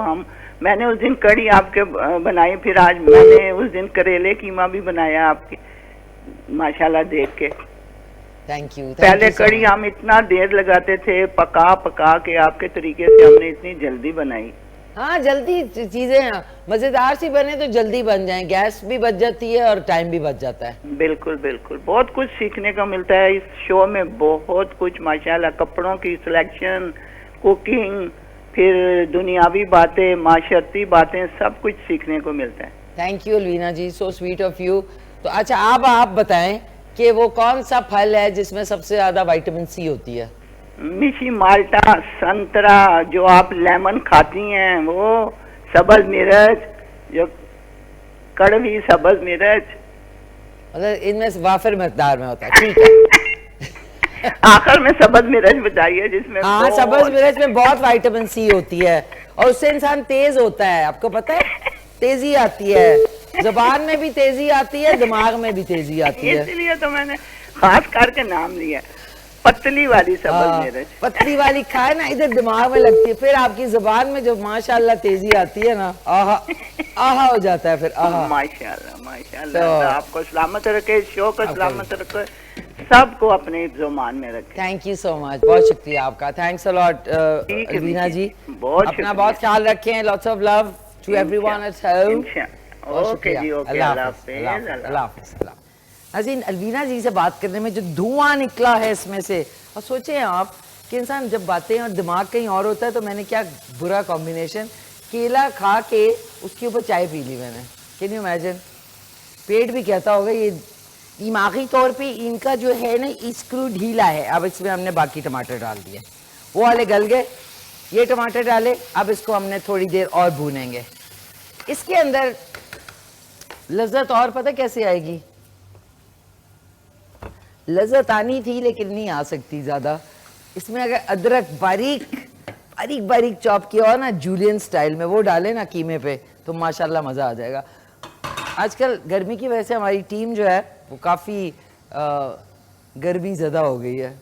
मैंने उस दिन कड़ी आपके बनाई, फिर आज मैंने उस दिन करेले कीमा भी बनाया आपके, माशाल्लाह देख के। Thank you. पहले कड़ी हम इतना देर लगाते थे पका पका के, आपके तरीके से हमने इतनी जल्दी बनाई। हाँ, जल्दी चीजें मजेदार सी बने तो जल्दी बन जाएं, गैस भी बच जाती है और टाइम भी बच जाता है। बिल्कुल बिल्कुल, बहुत कुछ सीखने को मिलता है इस शो में, बहुत कुछ माशाल्लाह। कपड़ों की सिलेक्शन, कुकिंग, फिर दुनियावी बातें, माशरती बातें, सब कुछ सीखने को मिलता है। Thank you Alveena ji, so sweet of you. तो अच्छा, आप बताएं कि वो कौन सा फल है जिसमें सबसे ज्यादा विटामिन सी होती है? मिशी, माल्टा, संतरा, जो आप लेमन खाती हैं वो, सब्ज मिर्च, जो कड़वी सब्ज मिर्च, मतलब इनमें वाफिर मकदार में होता है। ठीक है। आखिर में सब्ज मिर्च बताइए जिसमें, हाँ, सब्ज मिर्च में बहुत विटामिन सी होती है और उससे इंसान तेज होता है, आपको पता है, तेजी आती है, जुबान में भी तेजी आती है, दिमाग में भी तेजी आती है। इसलिए तो मैंने खास करके नाम लिया, पतली वाली सब्ज मिर्च। पतली वाली खाए ना, इधर दिमाग में लगती है, फिर आपकी जुबान में जो माशाल्लाह तेजी आती है ना, आहा आहा हो जाता है फिर, आहा। माशाल्लाह माशाल्लाह, आपको सलामत रखे, शो को सलामत रखे, सबको अपने जुबान में रखे। थैंक यू सो मच, बहुत शुक्रिया आपका, thanks a lot Alvina ji. अपना बहुत ख्याल रखें, lots of love to everyone at home. Okay जी, ओके, अल्लाह हाफिज़। नाज़रीन, अलवीना जी से बात करने में जो धुआं निकला है इसमें से, और सोचें आप कि इंसान जब बातें और दिमाग कहीं और होता है, तो मैंने क्या बुरा कॉम्बिनेशन, केला खा के उसके ऊपर चाय पी ली मैंने। Can you imagine? पेट भी कहता होगा ये दिमागी तौर पे इनका जो है ना स्क्रू ढीला है। अब इसमें हमने बाकी टमाटर डाल दिए, वो वाले गल गए, ये टमाटर डाले, अब इसको हमने थोड़ी देर और भूनेंगे। इसके अंदर लज्जत और पता कैसे आएगी, लज्जत आनी थी लेकिन नहीं आ सकती ज़्यादा। इसमें अगर अदरक बारीक बारीक चॉप किया हो ना, जूलियन स्टाइल में, वो डाले ना कीमे पे, तो माशाल्लाह मज़ा आ जाएगा। आजकल गर्मी की वजह से हमारी टीम जो है वो काफ़ी गर्मी ज़्यादा हो गई है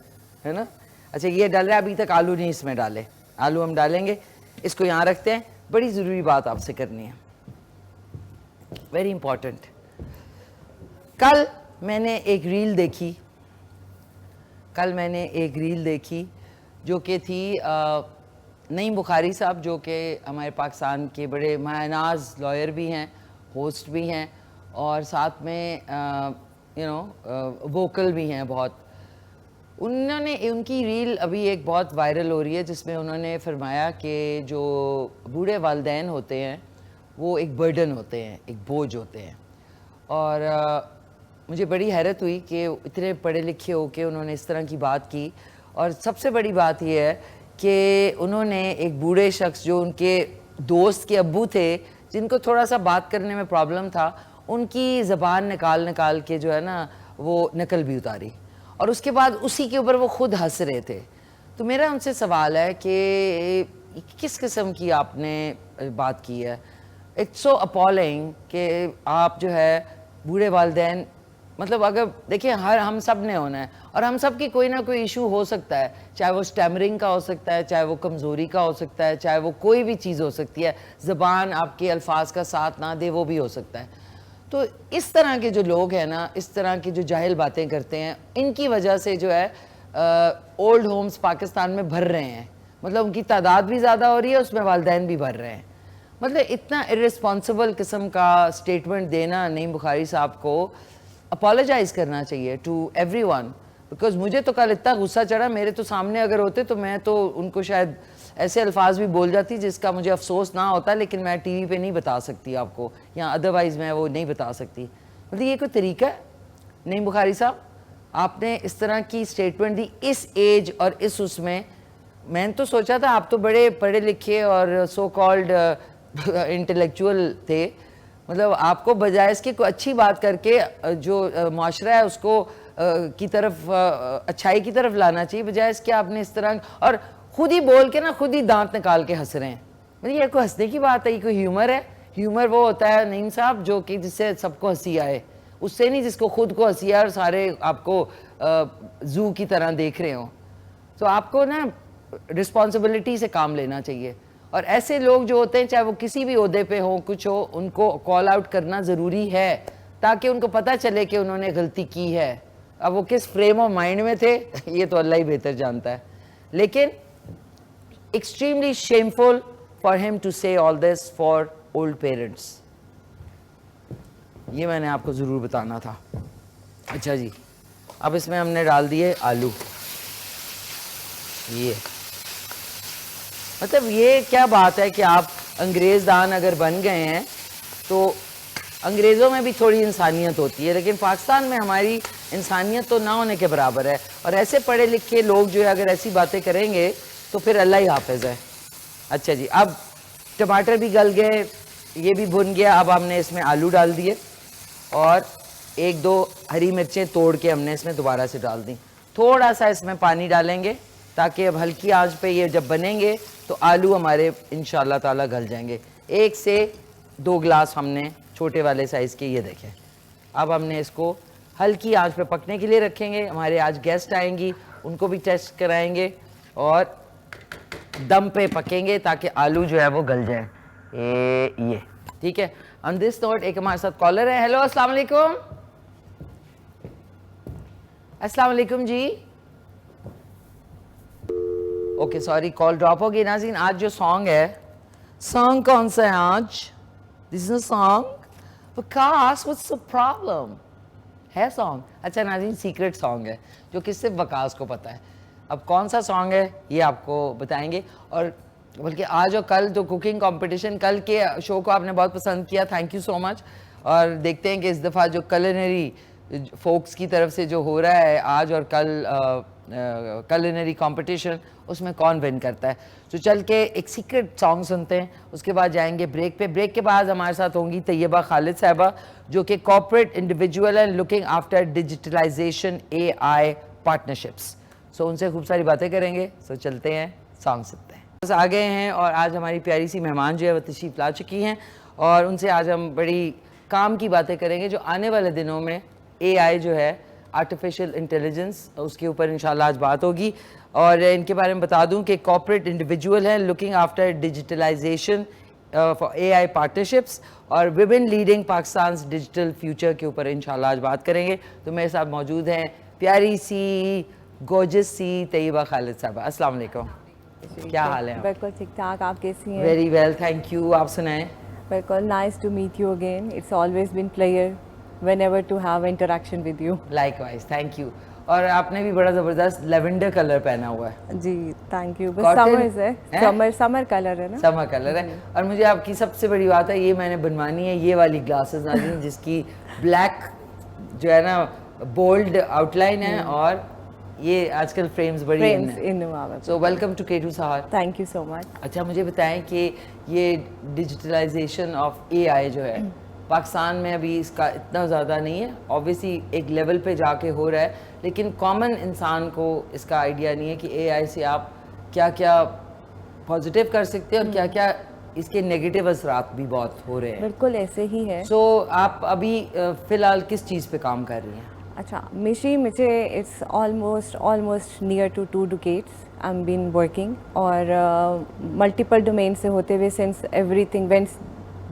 ना। अच्छा, ये डाल रहे हैं, अभी तक आलू नहीं इसमें डाले, आलू हम डालेंगे। इसको यहाँ रखते हैं, बड़ी ज़रूरी बात आपसे करनी है, वेरी इंपॉर्टेंट। कल मैंने एक रील देखी जो कि थी नईम बुखारी साहब, जो कि हमारे पाकिस्तान के बड़े मायनाज लॉयर भी हैं, होस्ट भी हैं, और साथ में वोकल भी हैं बहुत। उनकी रील अभी एक बहुत वायरल हो रही है, जिसमें उन्होंने फरमाया कि जो बूढ़े वालिदैन होते हैं वो एक बर्डन होते हैं, एक बोझ होते हैं। और मुझे बड़ी हैरत हुई कि इतने पढ़े लिखे होके उन्होंने इस तरह की बात की। और सबसे बड़ी बात यह है कि उन्होंने एक बूढ़े शख्स, जो उनके दोस्त के अब्बू थे, जिनको थोड़ा सा बात करने में प्रॉब्लम था, उनकी ज़बान निकाल के जो है ना वो नकल भी उतारी, और उसके बाद उसी के ऊपर वो खुद हंस रहे थे। तो मेरा उनसे सवाल है कि किस किस्म की आपने बात की है? इट्स सो अपॉलिंग कि आप जो है बूढ़े वालिदैन, मतलब अगर देखिए हम सब ने होना है, और हम सब की कोई ना कोई इशू हो सकता है, चाहे वो स्टैमरिंग का हो सकता है, चाहे वो कमज़ोरी का हो सकता है, चाहे वो कोई भी चीज़ हो सकती है, ज़बान आपके अल्फाज का साथ ना दे, वो भी हो सकता है। तो इस तरह के जो लोग हैं ना, इस तरह की जो जाहिल बातें करते हैं, इनकी वजह से जो है ओल्ड होम्स पाकिस्तान में भर रहे हैं, मतलब उनकी तादाद भी ज़्यादा हो रही है, उसमें वालिदैन भी भर रहे हैं। मतलब इतना इर्रेस्पॉन्सिबल किस्म का स्टेटमेंट देना नईम बुखारी साहब को अपोलोजाइज़ करना चाहिए टू एवरीवन। बिकॉज मुझे तो कल इतना गुस्सा चढ़ा, मेरे तो सामने अगर होते तो मैं तो उनको शायद ऐसे अल्फाज भी बोल जाती जिसका मुझे अफसोस ना होता, लेकिन मैं टीवी पे नहीं बता सकती आपको, या अदरवाइज़ मैं वो नहीं बता सकती। मतलब ये कोई तरीका है? नहीं बुखारी साहब, आपने इस तरह की स्टेटमेंट दी इस एज और इस उसमें। मैंने तो सोचा था आप तो बड़े पढ़े लिखे और सो कॉल्ड इंटेलेक्चुअल थे, मतलब आपको बजाय इसके कोई अच्छी बात करके जो माशरा है उसको की तरफ अच्छाई की तरफ लाना चाहिए, बजाय इसके आपने इस तरह और खुद ही बोल के ना खुद ही दांत निकाल के हंस रहे हैं। मतलब ये कोई हंसने की बात है? ये कोई ह्यूमर है? ह्यूमर वो होता है नईम साहब जो कि जिससे सबको हंसी आए, उससे नहीं जिसको खुद को हंसी आए और सारे आपको जू की तरह देख रहे हो। तो आपको ना रिस्पॉन्सिबिलिटी से काम लेना चाहिए, और ऐसे लोग जो होते हैं चाहे वो किसी भी ओहदे पे हो कुछ हो, उनको कॉल आउट करना ज़रूरी है ताकि उनको पता चले कि उन्होंने गलती की है। अब वो किस फ्रेम ऑफ माइंड में थे ये तो अल्लाह ही बेहतर जानता है, लेकिन extremely shameful for him to say all this for old parents. ये मैंने आपको ज़रूर बताना था। अच्छा जी, अब इसमें हमने डाल दिए आलू। ये मतलब ये क्या बात है कि आप अंग्रेज़ दान अगर बन गए हैं तो अंग्रेज़ों में भी थोड़ी इंसानियत होती है, लेकिन पाकिस्तान में हमारी इंसानियत तो ना होने के बराबर है। और ऐसे पढ़े लिखे लोग जो है अगर ऐसी बातें करेंगे तो फिर अल्लाह ही हाफिज़ है। अच्छा जी, अब टमाटर भी गल गए, ये भी भुन गया। अब हमने इसमें आलू डाल दिए और एक दो हरी मिर्चें तोड़ के हमने इसमें दोबारा से डाल दी। थोड़ा सा इसमें पानी डालेंगे ताकि अब हल्की आंच पे ये जब बनेंगे तो आलू हमारे इंशाल्लाह ताला गल जाएंगे। 1 से 2 गिलास हमने छोटे वाले साइज़ के ये देखें। अब हमने इसको हल्की आंच पे पकने के लिए रखेंगे। हमारे आज गेस्ट आएंगी, उनको भी टेस्ट कराएंगे और दम पे पकेंगे ताकि आलू जो है वो गल जाए। ये ठीक है। ऑन दिस नोट एक हमारे साथ कॉलर है। हेलो, अस्सलाम वालेकुम। अस्सलाम वालेकुम जी। ओके सॉरी, कॉल ड्रॉप हो गई। नाज़रीन, आज जो सॉन्ग है, सॉन्ग कौन सा है आज? This is song Waqas, what's the problem है सॉन्ग। अच्छा नाज़रीन, सीक्रेट सॉन्ग है जो कि सिर्फ वकास को पता है। अब कौन सा सॉन्ग है ये आपको बताएंगे। और बल्कि आज और कल जो कुकिंग कंपटीशन, कल के शो को आपने बहुत पसंद किया, थैंक यू सो मच। और देखते हैं कि इस दफ़ा जो कुलिनरी फोक्स की तरफ से जो हो रहा है आज और कल कुलिनरी कंपटीशन, उसमें कौन विन करता है। तो चल के एक सीक्रेट सॉन्ग सुनते हैं, उसके बाद जाएंगे ब्रेक पे। ब्रेक के बाद हमारे साथ होंगी तैयबा खालिद साहिबा जो कि corporate individual and looking after digitalisation AI partnerships. So उनसे खूब सारी बातें करेंगे। सो चलते हैं, सॉन्ग सुनते हैं। बस आ गए हैं और आज हमारी प्यारी सी मेहमान जो है वो तशरीफ़ ला चुकी हैं और उनसे आज हम बड़ी काम की बातें करेंगे जो आने वाले दिनों में AI जो है, आर्टिफिशियल इंटेलिजेंस, उसके ऊपर इंशाल्लाह आज बात होगी। और इनके बारे में बता दूं कि कॉर्पोरेट इंडिविजुअल हैं looking after digitalization for AI partnerships और women leading Pakistan digital future के ऊपर इंशाल्लाह आज बात करेंगे। तो मेरे साथ मौजूद हैं प्यारी सी गोर्जियस सी तैयबा खालिद साहबा। अस्सलाम वालेकुम, क्या हाल है? बिल्कुल ठीक ठाक, आप कैसी हैं? Very well, thank you. आप सुनाएं? बिल्कुल, nice to meet you again. It's always been pleasure whenever to have interaction with you. Likewise, thank you. और आपने भी बड़ा ज़बरदस्त लेवेंडर कलर पहना हुआ है। जी थैंक यू। बस Cotton? समर है, समर कलर है ना? समर कलर है। और मुझे आपकी सबसे बड़ी बात है, ये मैंने बनवानी है ये वाली ग्लासेस नाज़रीन, जिसकी ब्लैक जो है ना बोल्ड आउटलाइन है और ये आजकल फ्रेम्स बड़ी इन हुआ। So welcome to K2 Sahar. Thank you so much. अच्छा मुझे बताएं कि ये डिजिटलाइजेशन ऑफ AI जो है पाकिस्तान में अभी इसका इतना ज़्यादा नहीं है, ऑब्वियसली एक लेवल पे जाके हो रहा है, लेकिन कॉमन इंसान को इसका आइडिया नहीं है कि AI से आप क्या क्या पॉजिटिव कर सकते हैं और क्या क्या इसके नेगेटिव असरात भी बहुत हो रहे हैं। बिल्कुल ऐसे ही है। सो आप अभी फ़िलहाल किस चीज़ पे काम कर रही हैं? अच्छा, मुझे it's almost near to 2 decades I am been working और मल्टीपल डोमेन से होते हुए since everything when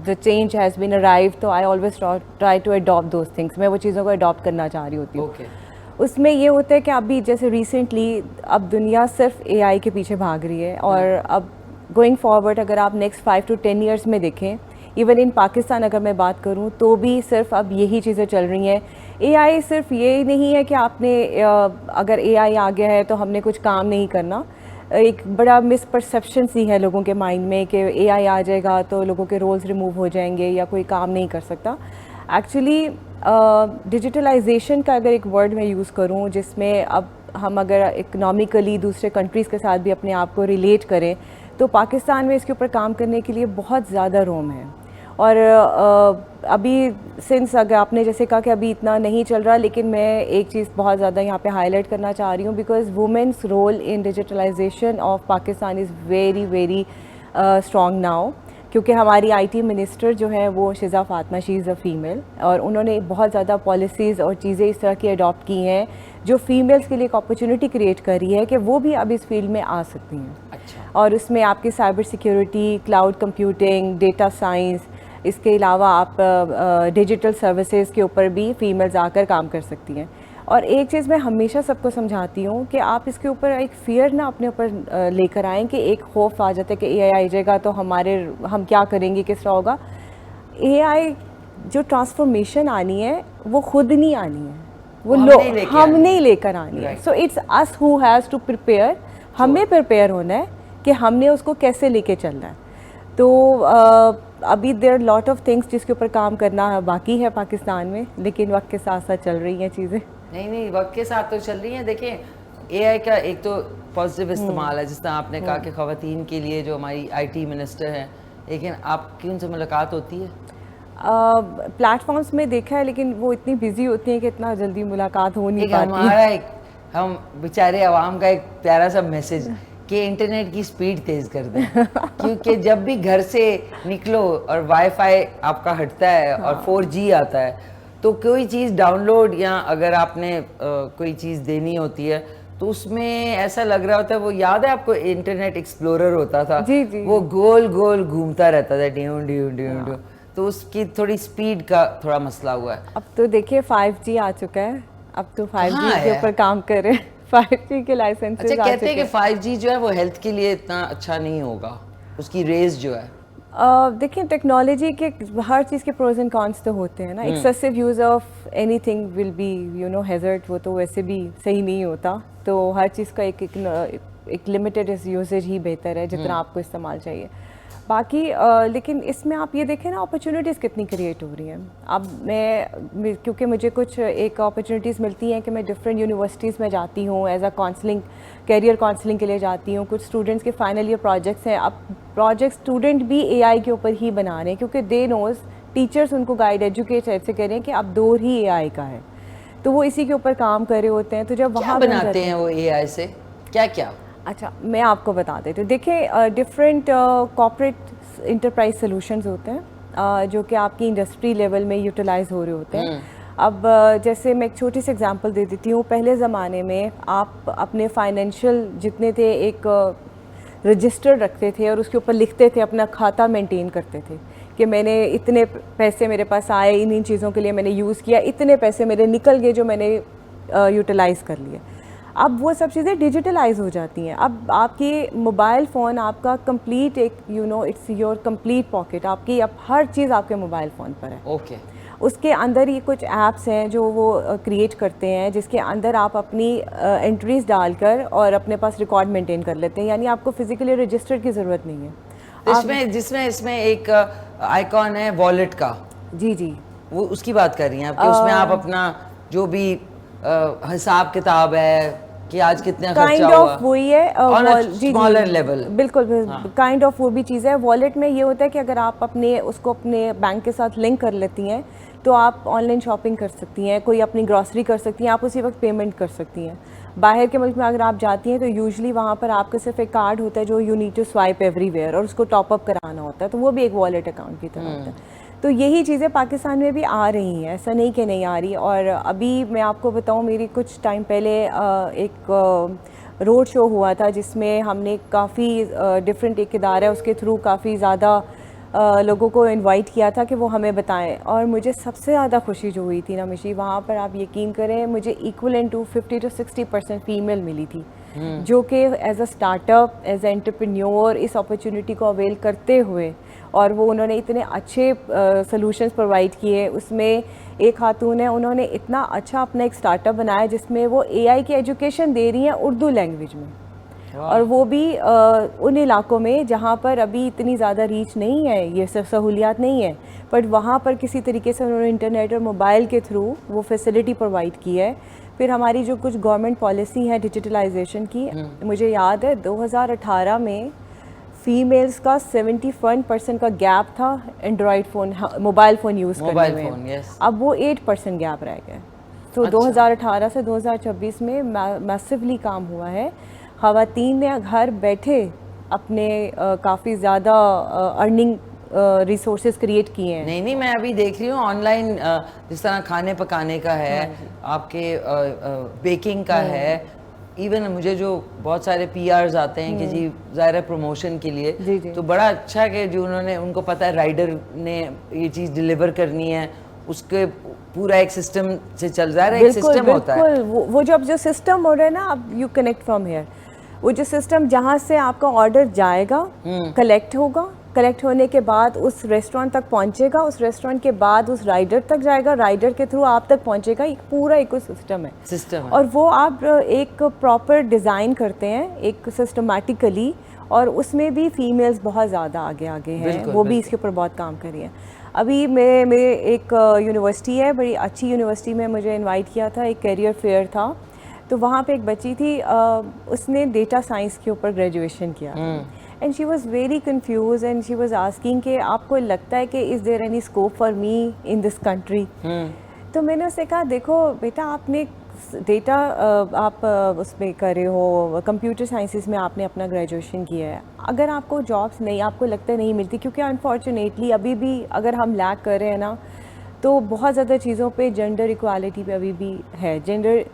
the change has been arrive, तो I always try to adopt those things. मैं वो चीज़ों को अडॉप्ट करना चाह रही होती हूँ। उसमें ये होता है कि अभी जैसे रिसेंटली अब दुनिया सिर्फ AI के पीछे भाग रही है और अब गोइंग फॉरवर्ड अगर आप नेक्स्ट 5 to 10 years में देखें, इवन इन पाकिस्तान अगर मैं बात करूं तो भी सिर्फ अब यही चीज़ें चल रही हैं। एआई सिर्फ ये नहीं है कि आपने अगर एआई आ गया है तो हमने कुछ काम नहीं करना। एक बड़ा मिसपरसेप्शन सी है लोगों के माइंड में कि एआई आ जाएगा तो लोगों के रोल्स रिमूव हो जाएंगे या कोई काम नहीं कर सकता। एक्चुअली डिजिटलाइजेशन का अगर एक वर्ड मैं यूज़ करूं जिसमें अब हम अगर इकनॉमिकली दूसरे कंट्रीज़ के साथ भी अपने आप को रिलेट करें तो पाकिस्तान में इसके ऊपर काम करने के लिए बहुत ज़्यादा रोम है। और अभी सिंस अगर आपने जैसे कहा कि अभी इतना नहीं चल रहा, लेकिन मैं एक चीज़ बहुत ज़्यादा यहाँ पे हाईलाइट करना चाह रही हूँ because women's role in digitalization of Pakistan is very very strong now, क्योंकि हमारी आईटी मिनिस्टर जो है वो Shiza Fatima, she is a female, और उन्होंने बहुत ज़्यादा पॉलिसीज़ और चीज़ें इस तरह की अडॉप्ट की हैं जो फीमेल्स के लिए एक अपॉर्चुनिटी क्रिएट कर रही है कि वो भी अब इस फील्ड में आ सकती हैं। अच्छा। और उसमें आपकी cyber security, cloud computing, data science, इसके अलावा आप डिजिटल सर्विसेज के ऊपर भी फीमेल्स आकर काम कर सकती हैं। और एक चीज़ मैं हमेशा सबको समझाती हूँ कि आप इसके ऊपर एक फ़ियर ना अपने ऊपर लेकर आएँ कि एक खौफ आ जाता है कि एआई आ जाएगा तो हम क्या करेंगे, किस तरह होगा। एआई जो ट्रांसफॉर्मेशन आनी है वो खुद नहीं आनी है, वो हम नहीं लेकर आनी है। So it's us who has to prepare, हमें प्रिपेयर होना है कि हमने उसको कैसे लेके चलना है। तो अभी देयर लॉट ऑफ थिंग्स जिसके ऊपर काम करना बाकी है पाकिस्तान में, लेकिन वक्त के साथ साथ चल रही हैं चीज़ें। नहीं, वक्त के साथ तो चल रही हैं। देखें, एआई का एक तो पॉजिटिव इस्तेमाल है, जिस तरह आपने कहा कि ख़वातीन के लिए जो हमारी आईटी मिनिस्टर हैं, लेकिन आपकी उनसे मुलाकात होती है? प्लेटफॉर्म्स में देखा है, लेकिन वो इतनी बिजी होती हैं कि इतना जल्दी मुलाकात हो नहीं पाती। हम बेचारे आवाम का एक प्यारा सा मैसेज कि इंटरनेट की स्पीड तेज़ कर दें क्योंकि जब भी घर से निकलो और वाईफाई आपका हटता है और 4G आता है तो कोई चीज़ डाउनलोड या अगर आपने कोई चीज़ देनी होती है तो उसमें ऐसा लग रहा होता है, वो याद है आपको इंटरनेट एक्सप्लोरर होता था? जी जी। वो गोल गोल घूमता रहता था, ड्यू ड्यू ड्यू ड्यू, तो उसकी थोड़ी स्पीड का थोड़ा मसला हुआ है। अब तो देखिए 5G आ चुका है, अब तो 5G के ऊपर काम कर रहे हैं। 5G के लाइसेंस अच्छा, कहते हैं कि 5G जो है वो हेल्थ के लिए इतना अच्छा नहीं होगा, उसकी रेस जो है। देखिए, टेक्नोलॉजी के हर चीज़ के प्रोज एंड कॉन्स तो होते हैं ना। Excessive use of anything will be hazard, वो तो वैसे भी सही नहीं होता। तो हर चीज़ का एक लिमिटेड यूसेज ही बेहतर है, जितना आपको इस्तेमाल चाहिए। बाकी लेकिन इसमें आप ये देखें ना, अपॉर्चुनिटीज़ कितनी क्रिएट हो रही हैं। अब मैं क्योंकि मुझे कुछ एक अपॉर्चुनिटीज़ मिलती हैं कि मैं डिफरेंट यूनिवर्सिटीज़ में जाती हूँ, as a counselling, career counselling के लिए जाती हूँ। कुछ स्टूडेंट्स के फाइनल ईयर प्रोजेक्ट्स हैं, अब प्रोजेक्ट स्टूडेंट भी एआई के ऊपर ही बना रहे हैं, क्योंकि दे नोज़, टीचर्स उनको गाइड एजुकेट ऐसे कह रहे हैं कि अब दौर ही एआई का है, तो वो इसी के ऊपर काम कर रहे होते हैं। तो जब वहाँ बनाते हैं वो एआई से क्या क्या? अच्छा, मैं आपको बता देती हूँ। देखिए, डिफरेंट कॉर्पोरेट इंटरप्राइज सॉल्यूशंस होते हैं जो कि आपकी इंडस्ट्री लेवल में यूटिलाइज हो रहे होते हैं। अब जैसे मैं एक छोटी सी एग्जांपल दे देती हूँ। पहले ज़माने में आप अपने फाइनेंशियल जितने थे एक रजिस्टर रखते थे और उसके ऊपर लिखते थे, अपना खाता मेंटेन करते थे कि मैंने इतने पैसे मेरे पास आए, इन चीज़ों के लिए मैंने यूज़ किया, इतने पैसे मेरे निकल गए जो मैंने यूटिलाइज़ कर लिए। अब वो सब चीज़ें डिजिटलाइज हो जाती हैं। अब आपकी मोबाइल फ़ोन आपका कंप्लीट एक इट्स योर कंप्लीट पॉकेट, आपकी अब हर चीज़ आपके मोबाइल फ़ोन पर है। ओके। उसके अंदर ये कुछ ऐप्स हैं जो वो क्रिएट करते हैं, जिसके अंदर आप अपनी एंट्रीज डालकर और अपने पास रिकॉर्ड मेंटेन कर लेते हैं, यानी आपको फिजिकली रजिस्टर की ज़रूरत नहीं है। जिसमें एक आइकॉन है वॉलेट का। जी जी, वो उसकी बात कर रही हैं आप कि उसमें आप अपना जो भी हिसाब किताब है कि आज कितना खर्चा हुआ, वही है स्मॉलर लेवल। बिल्कुल काइंड ऑफ वो भी चीज़ है। वॉलेट में ये होता है कि अगर आप उसको अपने बैंक के साथ लिंक कर लेती हैं तो आप ऑनलाइन शॉपिंग कर सकती हैं, कोई अपनी ग्रॉसरी कर सकती हैं, आप उसी वक्त पेमेंट कर सकती हैं। बाहर के मुल्क में अगर आप जाती हैं तो यूजुअली वहाँ पर आपका सिर्फ एक कार्ड होता है जो you need to swipe everywhere, और उसको टॉपअप कराना होता है, तो वो भी एक वॉलेट अकाउंट की तरह होता है। तो यही चीज़ें पाकिस्तान में भी आ रही हैं, ऐसा नहीं कि नहीं आ रही। और अभी मैं आपको बताऊं, मेरी कुछ टाइम पहले एक रोड शो हुआ था जिसमें हमने काफ़ी डिफरेंट एक इदारा है उसके थ्रू काफ़ी ज़्यादा लोगों को इनवाइट किया था कि वो हमें बताएं। और मुझे सबसे ज़्यादा खुशी जो हुई थी ना मिशी, वहाँ पर आप यकीन करें मुझे इक्वलेंट टू 50 to 60% फ़ीमेल मिली थी जो कि as a startup, as a entrepreneur इस अपॉर्चुनिटी को अवेल करते हुए, और वो उन्होंने इतने अच्छे सॉल्यूशंस प्रोवाइड किए। उसमें एक खातून है, उन्होंने इतना अच्छा अपना एक स्टार्टअप बनाया जिसमें वो एआई की एजुकेशन दे रही हैं उर्दू लैंग्वेज में, और वो भी उन इलाकों में जहाँ पर अभी इतनी ज़्यादा रीच नहीं है, ये सब सहूलियात नहीं है, बट वहाँ पर किसी तरीके से उन्होंने इंटरनेट और मोबाइल के थ्रू वो फैसिलिटी प्रोवाइड की है। फिर हमारी जो कुछ गवर्नमेंट पॉलिसी है डिजिटलाइजेशन की, मुझे याद है 2018 में फीमेल्स का 71% का गैप था Android phone, mobile phone use करने में। अब वो 8% गैप रह गया। तो 2018 से 2026 में मैसिवली काम हुआ है। ख़वातीन ने घर बैठे अपने काफ़ी ज़्यादा अर्निंग रिसोर्सेज क्रिएट किए हैं। नहीं, मैं अभी देख रही हूँ ऑनलाइन, जिस तरह खाने पकाने का है, आपके बेकिंग का है, इवन मुझे जो बहुत सारे पीआरस आते हैं कि जी ज़ाहिर प्रमोशन के लिए, जी। तो बड़ा अच्छा है कि जो उन्होंने, उनको पता है राइडर ने ये चीज़ डिलीवर करनी है, उसके पूरा एक सिस्टम से चल रहा है, एक सिस्टम होता है। वो जो सिस्टम हो रहा है ना, अब यू कनेक्ट फ्रॉम हियर, वो जो सिस्टम जहाँ से आपका ऑर्डर जाएगा, कलेक्ट होगा, कलेक्ट होने के बाद उस रेस्टोरेंट तक पहुँचेगा, उस रेस्टोरेंट के बाद उस राइडर तक जाएगा, राइडर के थ्रू आप तक पहुँचेगा, एक पूरा इकोसिस्टम है। और वो आप एक प्रॉपर डिज़ाइन करते हैं एक सिस्टमैटिकली, और उसमें भी फीमेल्स बहुत ज़्यादा आगे हैं, वो भी इसके ऊपर बहुत काम कर रही हैं। अभी मेरे एक यूनिवर्सिटी है, बड़ी अच्छी यूनिवर्सिटी में मुझे इनवाइट किया था, एक कैरियर फेयर था, तो वहाँ पे एक बच्ची थी, उसने डेटा साइंस के ऊपर ग्रेजुएशन किया, and she was very confuse, and she was asking कि आपको लगता है कि is there any scope for me in this country. तो मैंने उससे कहा, देखो बेटा, आपने डेटा आप उसमें कर रहे हो, कंप्यूटर साइंसेस में आपने अपना ग्रेजुएशन किया है, अगर आपको जॉब्स नहीं, आपको लगता है नहीं मिलती, क्योंकि अनफॉर्चुनेटली अभी भी अगर हम लैक कर रहे हैं ना, तो बहुत ज़्यादा चीज़ों पे जेंडर इक्वालिटी पे अभी भी है। जेंडर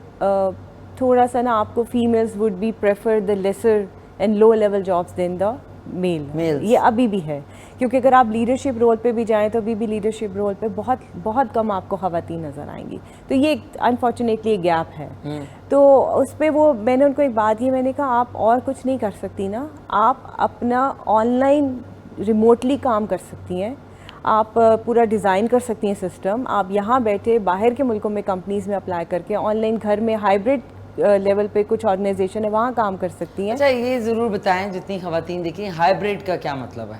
थोड़ा सा ना, आपको females would be prefer the lesser and low level jobs than the male, ये अभी भी है। क्योंकि अगर आप लीडरशिप रोल पे भी जाएं तो अभी भी लीडरशिप रोल पे बहुत बहुत कम आपको ख़वातीन नज़र आएंगी, तो ये अनफॉर्चुनेटली एक गैप है। तो उस पर वो मैंने उनको एक बात की, मैंने कहा आप और कुछ नहीं कर सकती ना, आप अपना ऑनलाइन रिमोटली काम कर सकती हैं, आप पूरा डिज़ाइन कर सकती हैं सिस्टम, आप यहाँ बैठे बाहर के मुल्कों में कंपनीज़ में अप्लाई करके ऑनलाइन घर में हाइब्रिड लेवल पे कुछ ऑर्गेनाइजेशन है वहाँ काम कर सकती हैं। अच्छा, ये ज़रूर बताएं, जितनी ख़वातीन देखी, हाइब्रिड का क्या मतलब है?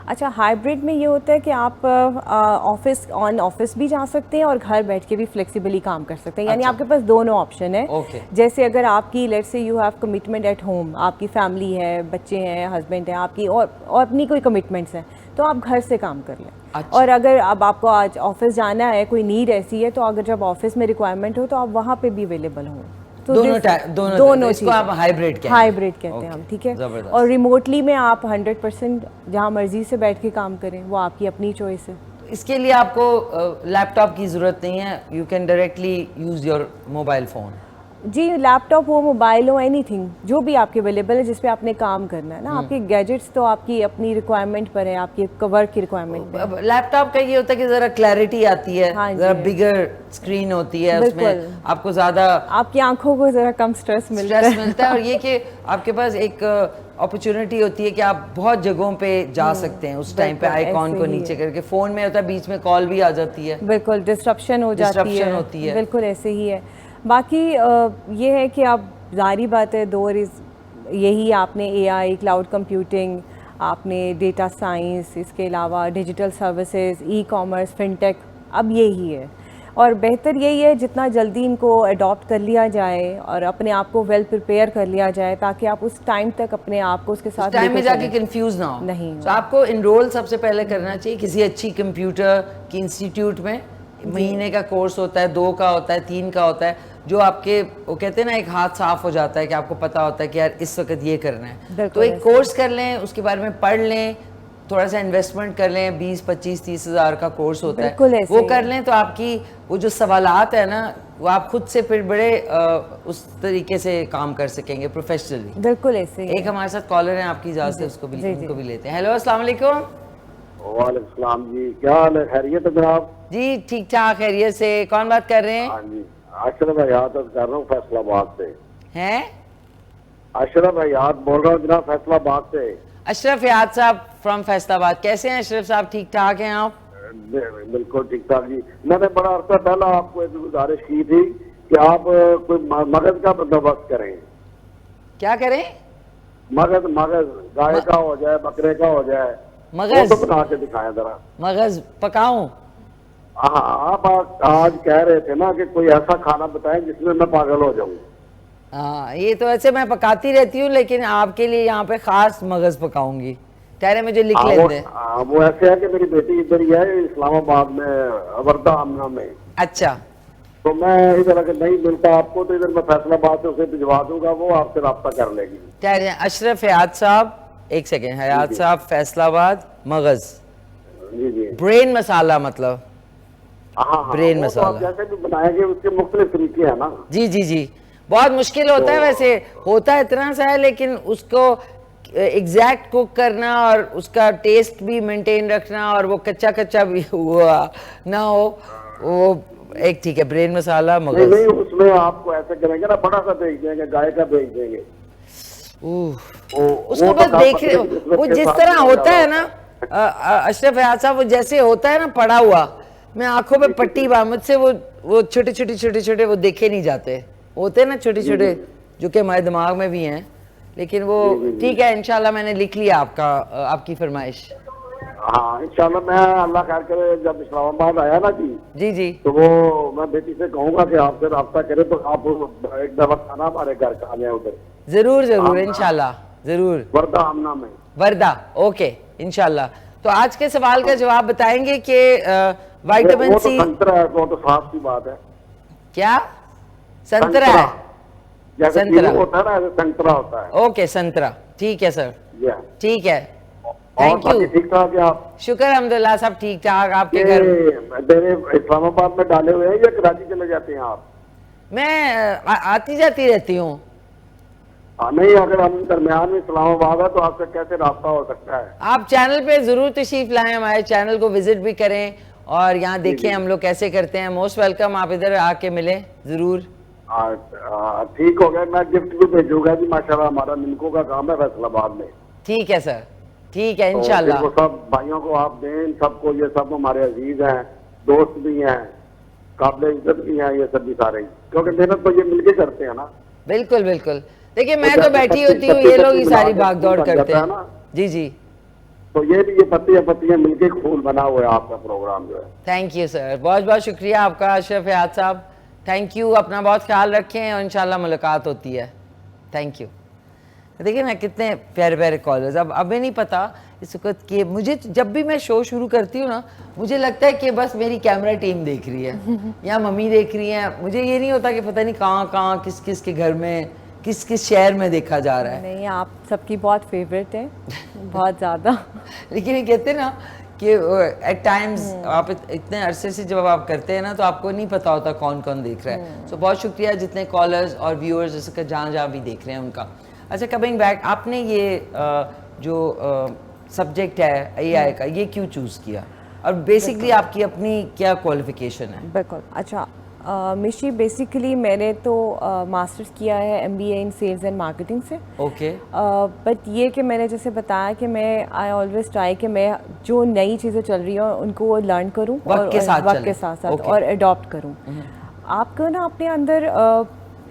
अच्छा, हाइब्रिड में ये होता है कि आप ऑफिस भी जा सकते हैं और घर बैठ के भी फ्लेक्सिबली काम कर सकते हैं, यानी आपके पास दोनों ऑप्शन है। जैसे अगर आपकी let's say you have commitment at home, आपकी फैमिली है, बच्चे हैं, हस्बैंड है आपकी, और अपनी कोई कमिटमेंट्स हैं, तो आप घर से काम कर लें। अच्छा। और अगर अब आपको आज ऑफिस जाना है, कोई नीड ऐसी है, तो अगर जब ऑफिस में रिक्वायरमेंट हो तो आप वहाँ पे भी अवेलेबल हों। तो दोनों इसको आप हाइब्रिड कहते हैं हम, ठीक है। और रिमोटली में आप 100% जहाँ मर्जी से बैठ के काम करें, वो आपकी अपनी चॉइस है। इसके लिए आपको लैपटॉप की ज़रूरत नहीं है, you can directly use your mobile phone. जी, लैपटॉप हो, मोबाइल हो, एनीथिंग जो भी आपके अवेलेबल है जिस पे आपने काम करना है ना, आपके गैजेट्स तो आपकी अपनी रिक्वायरमेंट पर है, आपकी वर्क की रिक्वायरमेंट पर। लैपटॉप का ये होता है कि ज़रा क्लैरिटी आती है, ज़रा बिगर स्क्रीन होती है, उसमें आपको ज़्यादा, आपकी आंखों को ज़रा कम स्ट्रेस मिलता है और ये कि आपके पास एक अपॉर्चुनिटी होती है कि आप बहुत जगहों पे जा सकते हैं उस टाइम पे, आइकॉन को नीचे करके। फ़ोन में होता है बीच में कॉल भी आ जाती है, बिल्कुल डिस्ट्रप्शन हो जाती है, बिल्कुल ऐसे ही है। बाकी ये है कि आप, जारी बात है, दौर यही, आपने एआई, क्लाउड कंप्यूटिंग, आपने डेटा साइंस, इसके अलावा digital services, e commerce, fintech, अब यही है। और बेहतर यही है जितना जल्दी इनको अडॉप्ट कर लिया जाए और अपने आप को वेल प्रिपेयर कर लिया जाए, ताकि आप उस टाइम तक अपने आप को उसके साथ टाइम में जाके कंफ्यूज ना हो। नहीं, तो आपको इनरोल सबसे पहले करना चाहिए किसी अच्छी कंप्यूटर की इंस्टीट्यूट में। महीने का कोर्स होता है, 2 का होता है, 3 का होता है, जो आपके, वो कहते हैं ना, एक हाथ साफ हो जाता है कि आपको पता होता है कि यार इस वक्त ये करना है। तो एक कोर्स कर लें, उसके बारे में पढ़ लें, थोड़ा सा इन्वेस्टमेंट कर लें, 20, 25, 30 हज़ार का कोर्स होता है, वो कर लें, तो आपकी वो जो सवालात है ना, वो आप खुद से फिर बड़े उस तरीके से काम कर सकेंगे प्रोफेशनली। बिल्कुल ऐसे। एक हमारे साथ कॉलर हैं, आपकी इजाज़त है, उसको भी लेते हैं। हेलो, अस्सलाम वालेकुम। वालेकुम सलाम जी, क्या हाल है? खैरियत है जनाब? जी ठीक ठाक, खैरियत से। कौन बात कर रहे हैं? हाँ जी, अशरफ हयात कर रहा हूँ फैसलाबाद से। हैं? अशरफ हयात बोल रहा हूँ जनाब फैसलाबाद से। अशरफ याद साहब फ्रॉम फैसलाबाद, कैसे हैं अशरफ साहब? ठीक ठाक हैं आप? बिल्कुल ठीक ठाक जी। मैंने बड़ा अर्सा पहला आपको एक गुजारिश की थी कि आप कोई मगज का बंदोबस्त करें। क्या करें? मगज मगज गाय का हो जाए, बकरे का हो जाए, मगज? वो तो बना के दिखाएं जरा। मगज पकाऊं? हाँ, आप आज कह रहे थे ना कि कोई ऐसा खाना बताएं जिसमें मैं पागल हो जाऊं। हाँ, ये तो ऐसे मैं पकाती रहती हूँ, लेकिन आपके लिए यहाँ पे खास मगज पकाऊंगी। कह रहे मुझे लिख लेते। वो ऐसे है कि मेरी बेटी इधर ही है इस्लामाबाद में, वर्दा आमना में। अच्छा, तो मैं इधर अगर नहीं मिलता आपको तो इधर मैं फैसलाबाद से उसे भिजवा दूंगा, वो आपसे राब्ता कर लेगी। कह रहे हैं अशरफ हयात साहब, एक सेकेंड, हयात साहब फैसलाबाद, मगज जी जी। ब्रेन मसाला, मतलब हाँ, ब्रेन वो तो मसाला। आप जैसे भी बनाएंगे उसके मुख्तलिफ तरीके हैं ना। जी जी जी, बहुत मुश्किल होता है वैसे, होता इतना सा है, लेकिन उसको एग्जैक्ट कुक करना और उसका टेस्ट भी मेंटेन रखना और वो कच्चा कच्चा भी हुआ ना हो, वो एक ठीक है। ब्रेन मसाला, नहीं मगज। नहीं, उसमें आपको ऐसे करेंगे ना, बड़ा सा भेज देंगे, गाय का भेज देंगे। उसको बस देख रहे हो, वो जिस तरह होता है ना अशरफ हयात साहब, वो जैसे होता है ना पड़ा हुआ, मैं आंखों पे पट्टी बांध, मुझसे वो छोटे छोटे छोटे छोटे वो देखे नहीं जाते, होते हैं ना छोटे छोटे, जो कि हमारे दिमाग में भी हैं, लेकिन वो ठीक है। इंशाल्लाह मैंने लिख लिया आपकी फरमाइश। हाँ इंशाल्लाह, मैं अल्लाह खैर करे जब इस्लामाबाद आया ना जी जी जी, तो वो मैं बेटी से कहूंगा कि आपसे राब्ता करे तो आप एक दफा खाना हमारे घर का आ जाए उधर। जरूर जरूर, इंशाल्लाह जरूर। वर्दा आमना में। वर्दा, ओके इंशाल्लाह। तो आज के सवाल का जवाब बताएंगे कि विटामिन वो तो सी। संतरा है, वो तो साफ सी बात है। क्या संतरा है? जैसे संतरा कीवी होता है ना, ऐसे संतरा होता है। ओके, संतरा, ठीक है सर, या। ठीक है, और थैंक बाकी यू। ठीक ठाक है आप? शुक्र अल्हम्दुलिल्लाह, सब ठीक ठाक। आपके ये घर मेरे इस्लामाबाद में डाले हुए हैं या कराची चले जाते हैं आप? मैं आती जाती रहती हूँ। हाँ, नहीं, अगर हम दरमियान में इस्लामाबाद है तो आपसे कैसे राब्ता हो सकता है? आप चैनल पे जरूर तशरीफ लाएं, हमारे चैनल को विजिट भी करें और यहाँ देखें हम लोग कैसे करते हैं। मोस्ट वेलकम, आप इधर आके मिलें जरूर। ठीक हो गया, मैं गिफ्ट भी भेजूंगा जी। माशाल्लाह हमारा मिल्कों का काम है फैसलाबाद में। ठीक है सर, ठीक है तो इंशाल्लाह। फिर वो सब भाइयों को आप दें, सबको, ये सब हमारे अजीज हैं, दोस्त भी हैं, काबिल इज्जत भी हैं, ये सब भी सारे, क्योंकि मेहनत तो ये मिलके करते हैं ना। बिल्कुल बिल्कुल, देखिए मैं तो तो बैठी होती हूँ, ये लोग ही सारी भाग दौड़ करते हैं ना। जी जी। तो ये भी, ये पत्तियां मिलके फूल बना हुआ है आपका प्रोग्राम जो है। थैंक यू सर, बहुत बहुत शुक्रिया आपका अशरफ हयात साहब, थैंक यू। अपना बहुत ख्याल रखें और इंशाल्लाह मुलाकात होती है। Thank you. देखिए ना कितने प्यारे प्यारे कॉलर्स। अब हमें नहीं पता इस वक्त कि मुझे जब भी मैं शो शुरू करती हूँ ना, मुझे लगता है कि बस मेरी कैमरा टीम देख रही है या मम्मी देख रही है। मुझे ये नहीं होता कि पता नहीं कहाँ कहाँ किस किस के घर में, किस किस शहर में देखा जा रहा है। नहीं, आप सबकी बहुत फेवरेट है, बहुत ज़्यादा। लेकिन ये कहते हैं ना कि एट टाइम्स आप इतने अरसे से जब आप करते हैं ना, तो आपको नहीं पता होता कौन कौन देख रहा है। सो बहुत शुक्रिया जितने कॉलर्स और व्यूअर्स जैसे जहाँ जहाँ भी देख रहे हैं उनका। अच्छा, कमिंग बैक, आपने ये जो सब्जेक्ट है एआई का, ये क्यों चूज़ किया और बेसिकली आपकी अपनी क्या क्वालिफिकेशन है? बिल्कुल। अच्छा, मिशी बेसिकली मैंने तो मास्टर्स किया है MBA in sales and marketing से। ओके। बट ये कि मैंने जैसे बताया कि मैं आई ऑलवेज ट्राई कि मैं जो नई चीज़ें चल रही हैं उनको लर्न करूं वक्त के साथ वक्त के साथ साथ और अडॉप्ट करूं। आपको ना अपने अंदर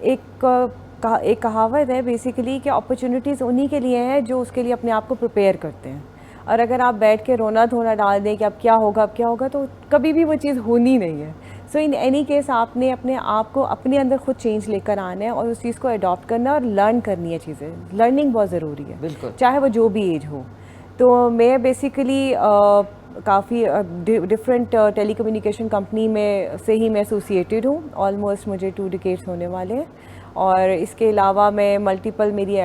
एक कहावत है बेसिकली कि अपॉर्चुनिटीज़ उन्हीं के लिए हैं जो उसके लिए अपने आप को प्रिपेयर करते हैं। और अगर आप बैठ के रोना धोना डाल दें कि अब क्या होगा, तो कभी भी वो चीज़ होनी नहीं है। सो इन एनी केस आपने अपने आप को अपने अंदर खुद चेंज लेकर आना है और उस चीज़ को अडॉप्ट करना और लर्न करनी है चीज़ें। लर्निंग बहुत ज़रूरी है, बिल्कुल, चाहे वो जो भी एज हो। तो मैं बेसिकली काफ़ी डिफरेंट टेलीकम्युनिकेशन कंपनी में से ही मैं एसोसिएटेड हूँ। ऑलमोस्ट मुझे 2 डिकेड्स होने वाले हैं। और इसके अलावा मैं मल्टीपल मेरी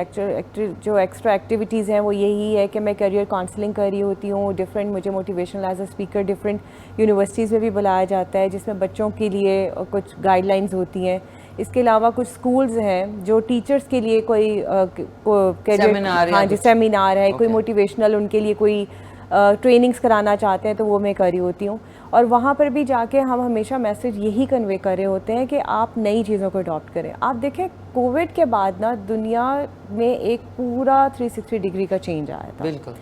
जो एक्स्ट्रा एक्टिविटीज़ हैं वो यही है कि मैं करियर काउंसलिंग कर रही होती हूँ। डिफरेंट मुझे motivational as a speaker different universities में भी बुलाया जाता है, जिसमें बच्चों के लिए कुछ गाइडलाइंस होती हैं। इसके अलावा कुछ स्कूल्स हैं जो टीचर्स के लिए कोई सेमिनार, हाँ जी, सेमिनार है, कोई मोटिवेशनल उनके लिए कोई ट्रेनिंग्स कराना चाहते हैं तो वो मैं कर रही होती हूँ। और वहाँ पर भी जाके हम हमेशा मैसेज यही कन्वे कर रहे होते हैं कि आप नई चीज़ों को अडॉप्ट करें। आप देखें कोविड के बाद ना दुनिया में एक पूरा 360 डिग्री का चेंज आया था। बिल्कुल।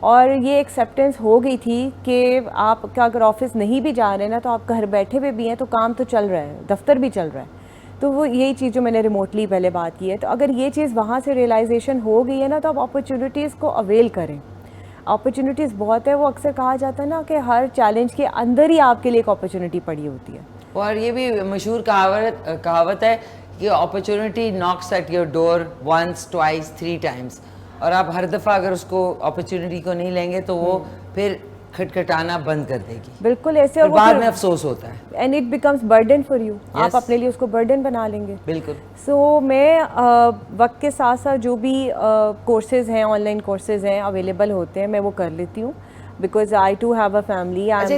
और ये एक्सेप्टेंस हो गई थी कि आप का अगर ऑफिस नहीं भी जा रहे हैं ना तो आप घर बैठे हुए भी हैं तो काम तो चल रहा है, दफ्तर भी चल रहा है। तो वो यही चीज़ जो मैंने रिमोटली पहले बात की है, तो अगर ये चीज़ वहाँ से रियलाइजेशन हो गई है ना तो आप अपॉर्चुनिटीज़ को अवेल करें। अपॉर्चुनिटीज़ बहुत है, वो अक्सर कहा जाता है ना कि हर चैलेंज के अंदर ही आपके लिए एक अपॉर्चुनिटी पड़ी होती है। और ये भी मशहूर कहावत है कि opportunity knocks at your door once twice 3 times, और आप हर दफ़ा अगर उसको अपॉर्चुनिटी को नहीं लेंगे तो वो फिर खटखटाना बंद कर देगी। बिल्कुल ऐसे, और बाद में अफसोस होता है and it becomes burden for you. आप अपने लिए उसको बर्डन बना लेंगे। बिल्कुल। सो मैं वक्त के साथ साथ जो भी कोर्सेज हैं, ऑनलाइन कोर्सेज हैं अवेलेबल होते हैं, मैं वो कर लेती हूँ because I too have a family. अच्छा,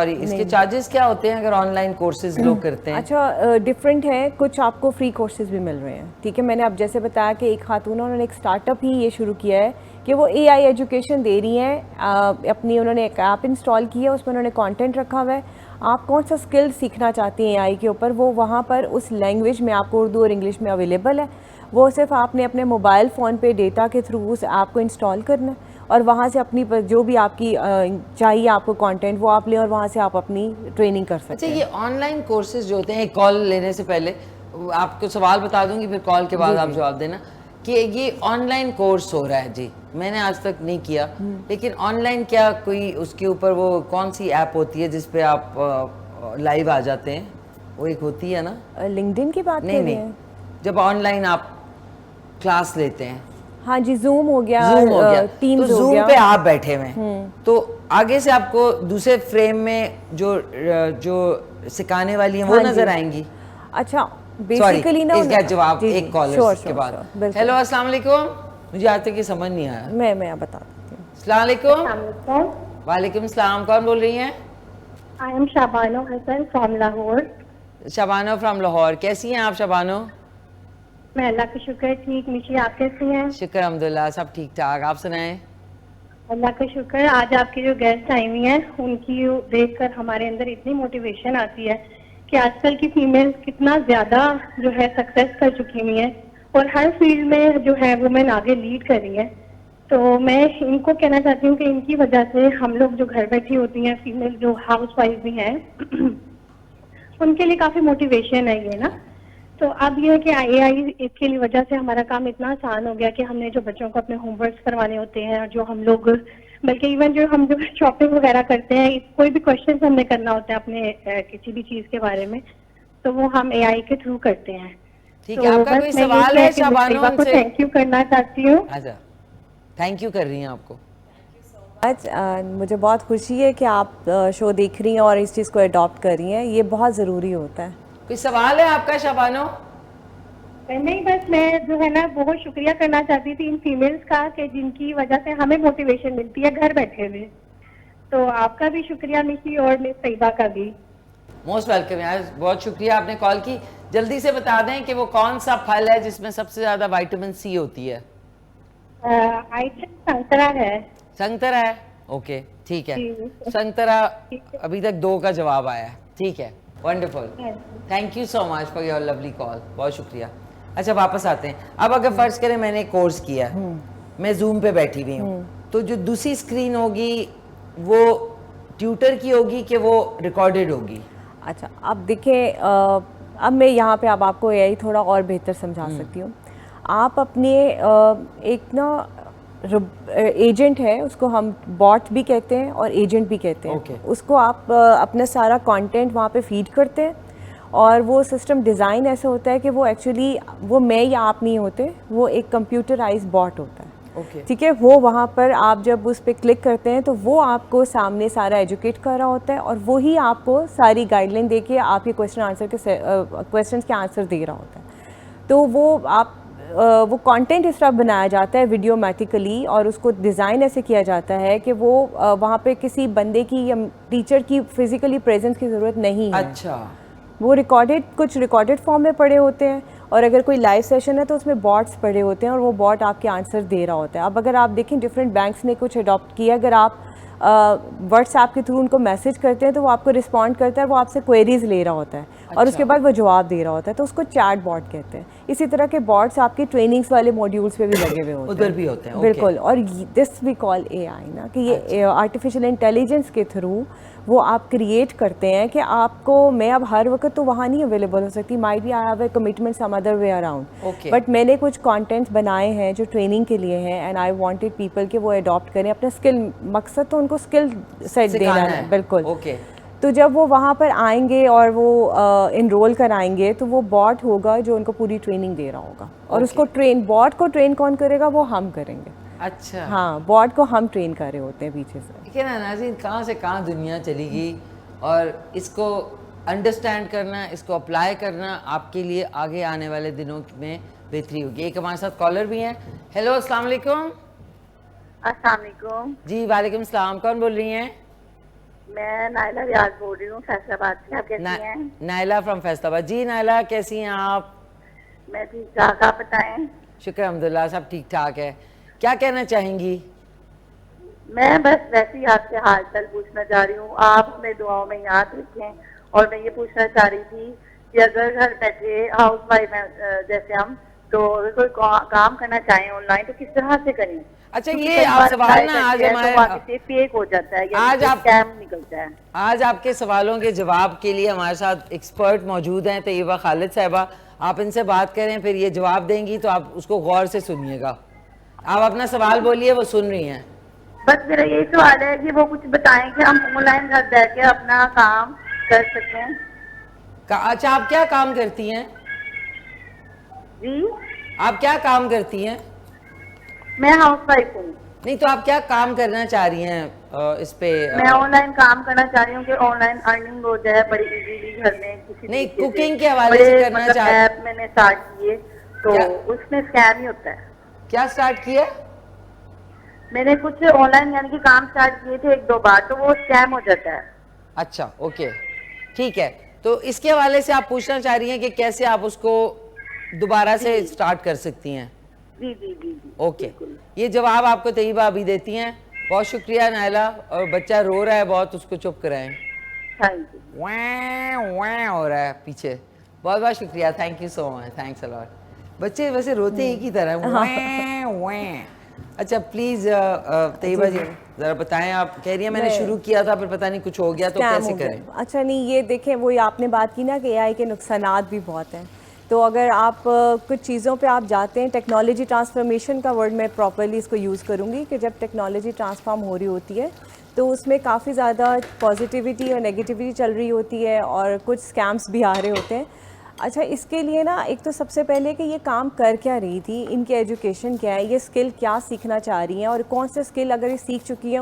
इसके चार्जेस क्या होते हैं अगर ऑनलाइन कोर्सेज लोग करते हैं? अच्छा, डिफरेंट है, कुछ आपको फ्री कोर्सेज भी मिल रहे हैं। ठीक है, मैंने अब जैसे बताया कि एक खातून उन्होंने एक स्टार्टअप ही ये शुरू किया है कि वो AI एजुकेशन दे रही हैं। अपनी उन्होंने एक ऐप इंस्टॉल की है, उसमें उन्होंने कंटेंट रखा हुआ है। आप कौन सा स्किल सीखना चाहती हैं AI के ऊपर, वो वहाँ पर उस लैंग्वेज में आपको उर्दू और इंग्लिश में अवेलेबल है। वो सिर्फ आपने अपने मोबाइल फ़ोन पे डेटा के थ्रू उस ऐप को इंस्टॉल करना है और वहाँ से अपनी जो भी आपकी चाहिए आपको कंटेंट वो आप लें और वहाँ से आप अपनी ट्रेनिंग कर सकते हैं। अच्छा, ये ऑनलाइन कोर्सेज जो होते हैं, एक कॉल लेने से पहले आपको सवाल बता दूंगी, फिर कॉल के बाद आप जवाब देना कि ये ऑनलाइन कोर्स हो रहा है जी, मैंने आज तक नहीं किया, लेकिन ऑनलाइन क्या कोई उसके ऊपर वो कौन सी ऐप होती है जिस पे आप लाइव आ जाते हैं? वो एक होती है ना, लिंक्डइन की बात कर रहे हैं? जब ऑनलाइन आप क्लास लेते हैं। हाँ जी, जूम हो गया, टीम्स तो हो जूम गया। पे आप बैठे हुए तो आगे से आपको दूसरे फ्रेम में जो सिखाने वाली हैं वो नजर आएंगी। अच्छा, बेसिकली ना इसका जवाब एक कॉलर के बाद। बिल्कुल। हेलो, अस्सलाम वालेकुम। मुझे आज तक ये समझ नहीं आया। मैं बता देती हूँ। अस्सलाम वालेकुम। वालेकुम सलाम। कौन बोल रही हैं? I am Shabano Hasan from Lahore. Shabano from Lahore. कैसी हैं आप शबानो? मैं अल्लाह का शुक्र ठीक। मिशी, आप कैसी हैं? शुक्र अल्हम्दुलिल्लाह, सब ठीक ठाक। आप सुनाएं? अल्लाह का शुक्र। आज आपकी जो गेस्ट आई हुई हैं उनकी देखकर हमारे अंदर इतनी मोटिवेशन आती है कि आजकल की फीमेल कितना ज्यादा जो है सक्सेस कर चुकी हुई हैं और हर फील्ड में जो है वुमेन आगे लीड कर रही है। तो मैं इनको कहना चाहती हूँ कि इनकी वजह से हम लोग जो घर बैठी होती हैं, फीमेल जो हाउस वाइफ भी हैं उनके लिए काफी मोटिवेशन है ये ना। तो अब ये है कि AI इसके वजह से हमारा काम इतना आसान हो गया कि हमने जो बच्चों को अपने होमवर्क करवाने होते हैं और जो हम लोग बल्कि इवन जो हम जो शॉपिंग वगैरह करते हैं, कोई भी क्वेश्चन हमने करना होता है अपने किसी भी चीज के बारे में, तो वो हम AI के थ्रू करते हैं। ठीक है, आपका कोई सवाल है शबानो उनसे? थैंक यू करना चाहती हूँ। अच्छा, थैंक यू कर रही हैं आपको। आज मुझे बहुत खुशी है कि आप शो देख रही हैं और इस चीज़ को अडॉप्ट कर रही हैं, ये बहुत ज़रूरी होता है। कोई सवाल है आपका शबानो? नहीं, बस मैं जो है ना बहुत शुक्रिया करना चाहती थी इन फीमेल्स का कि जिनकी वजह से हमें मोटिवेशन मिलती है घर बैठे हुए। तो आपका भी शुक्रिया मिशी और मिस तैयबा का भी। मोस्ट वेलकम यार, बहुत शुक्रिया आपने कॉल की। जल्दी से बता दें कि वो कौन सा फल है जिसमें सबसे ज्यादा विटामिन सी होती है? आई थिंक संतरा है। संतरा है, ओके ठीक है। संतरा अभी तक 2 का जवाब आया है, ठीक है, wonderful. Thank you so much for your lovely call, बहुत शुक्रिया। अच्छा, वापस आते हैं। अब अगर फर्ज करें मैंने एक कोर्स किया, मैं जूम पे बैठी हुई हूँ, तो जो दूसरी स्क्रीन होगी वो ट्यूटर की होगी कि वो रिकॉर्डेड होगी? अच्छा, अब देखिए, अब मैं यहाँ पे अब आपको AI थोड़ा और बेहतर समझा सकती हूँ। आप अपने एक ना एजेंट है, उसको हम बॉट भी कहते हैं और एजेंट भी कहते हैं। Okay. उसको आप अपना सारा कंटेंट वहाँ पे फीड करते हैं और वो सिस्टम डिज़ाइन ऐसा होता है कि वो एक्चुअली वो मैं या आप नहीं होते, वो एक कंप्यूटराइज बॉट होता है। Okay. ठीक है, वो वहाँ पर आप जब उस पर क्लिक करते हैं तो वो आपको सामने सारा एजुकेट कर रहा होता है और वही आपको सारी गाइडलाइन दे के आपके क्वेश्चन के आंसर दे रहा होता है। तो वो कंटेंट इस तरह बनाया जाता है वीडियोमेटिकली और उसको डिज़ाइन ऐसे किया जाता है कि वो वहाँ पे किसी बंदे की या टीचर की फिजिकली प्रेजेंस की ज़रूरत नहीं है। अच्छा, वो कुछ रिकॉर्डेड फॉर्म में पड़े होते हैं और अगर कोई लाइव सेशन है तो उसमें बॉट्स पड़े होते हैं और वो बॉट आपके आंसर दे रहा होता है। अब अगर आप देखें डिफरेंट बैंक्स ने कुछ अडॉप्ट किया, अगर आप व्हाट्सएप के थ्रू उनको मैसेज करते हैं तो वो आपको रिस्पॉन्ड करता है, वो आपसे क्वेरीज ले रहा होता है और उसके बाद वो जवाब दे रहा होता है, तो उसको चैट बॉट कहते हैं। इसी तरह के बॉट्स आपके ट्रेनिंग्स वाले मॉड्यूल्स पे भी लगे हुए होते हैं, उधर भी होते हैं। बिल्कुल। और दिस वी कॉल एआई ना, कि ये आर्टिफिशियल इंटेलिजेंस के थ्रू वो आप क्रिएट करते हैं कि आपको, मैं अब हर वक्त तो वहाँ नहीं अवेलेबल हो सकती, might be I have a commitment some other way around, but मैंने कुछ कंटेंट्स बनाए हैं जो ट्रेनिंग के लिए हैं एंड आई वांटेड पीपल कि वो अडॉप्ट करें अपना स्किल, मकसद तो उनको स्किल सेट देना है। बिल्कुल। तो जब वो वहाँ पर आएंगे और वो इनरोल कराएंगे तो वो बॉट होगा जो उनको पूरी ट्रेनिंग दे रहा होगा और उसको बॉट को ट्रेन कौन करेगा, वो हम करेंगे। अच्छा। हाँ, बॉट को हम ट्रेन कर रहे होते हैं पीछे से। ठीक है ना नाज़रीन, कहाँ से कहाँ दुनिया चली गई और इसको अंडरस्टैंड करना, इसको अप्लाई करना आपके लिए आगे आने वाले दिनों में बेहतरी होगी। एक हमारे साथ कॉलर भी हैं। हेलो, अस्सलाम वालेकुम। अस्सलाम वालेकुम। जी वालेकुम सलाम, कौन बोल रही हैं? मैं नाइला रियाज बोल रही हूँ फैसलाबाद से। आप कैसी हैं? नाइला फ्रॉम फैसलाबाद। जी नाइला, कैसी हैं आप? मैं ठीक ठाक, आप बताएं। शुक्र अल्हम्दुलिल्लाह, सब ठीक ठाक है। क्या कहना चाहेंगी? मैं बस वैसे ही आपसे हाल चाल पूछना चाह रही हूँ, आप हमें दुआओं में याद रखें। और मैं ये पूछना चाह रही थी कि अगर घर बैठे हाउस वाइफ जैसे हम, तो अगर कोई काम करना चाहें ऑनलाइन तो किस तरह से करें? अच्छा, ये आप सवाल ना आज हमारे फेक हो जाता है, आज आप स्कैम निकलता है। आज आपके सवालों के जवाब के लिए हमारे साथ एक्सपर्ट मौजूद हैं, तैयबा खालिद साहिबा। आप इनसे बात करें, फिर ये जवाब देंगी तो आप उसको गौर से सुनिएगा। आप अपना सवाल बोलिए, वो सुन रही हैं। बस मेरा यही सवाल है कि वो कुछ बताएं कि हम ऑनलाइन घर बैठ के अपना काम कर सकें। अच्छा, आप क्या काम करती हैं? जी, आप क्या काम करती हैं? मैं हाउस वाइफ हूँ। नहीं तो आप क्या काम करना चाह रही हैं इस पे? मैं ऑनलाइन काम करना चाह रही हूँ कि ऑनलाइन अर्निंग हो जाए बड़ी इजीली घर में। किसी नहीं, कुकिंग के हवाले से करना चाह रही। ऐप मैंने स्टार्ट किए तो उसमें स्कैम ही होता है। क्या स्टार्ट किया? मैंने कुछ ऑनलाइन यानी कि काम स्टार्ट किए थे 1-2 बार, तो वो स्कैम हो जाता है। अच्छा, ओके, ठीक है। तो इसके हवाले से आप पूछना चाह रही हैं कि कैसे आप उसको दोबारा से स्टार्ट कर सकती हैं? जी जी जी जी, ओके। ये जवाब आपको तैयबा अभी देती हैं। बहुत शुक्रिया नाइला। और बच्चा रो रहा है बहुत, उसको चुप कराएं। Thank you. वाह हो रहा है पीछे। बहुत बहुत शुक्रिया, thank you so much, thanks a lot. बच्चे वैसे रोते ही की तरह वाह। अच्छा प्लीज तैयबा जी जरा बताएं, आप कह रही हैं मैंने शुरू किया था फिर पता नहीं कुछ हो गया तो कैसे करें? अच्छा नहीं, ये देखें, वही आपने बात की ना कि एआई के नुकसानात भी बहुत हैं। तो अगर आप कुछ चीज़ों पे आप जाते हैं, टेक्नोलॉजी ट्रांसफॉर्मेशन का वर्ड मैं प्रॉपर्ली इसको यूज़ करूँगी कि जब टेक्नोलॉजी ट्रांसफॉर्म हो रही होती है तो उसमें काफ़ी ज़्यादा पॉजिटिविटी और नेगेटिविटी चल रही होती है और कुछ स्कैम्स भी आ रहे होते हैं। अच्छा, इसके लिए ना एक तो सबसे पहले कि ये काम कर क्या रही थी, इनकी एजुकेशन क्या है, ये स्किल क्या सीखना चाह रही हैं और कौन से स्किल अगर ये सीख चुकी हैं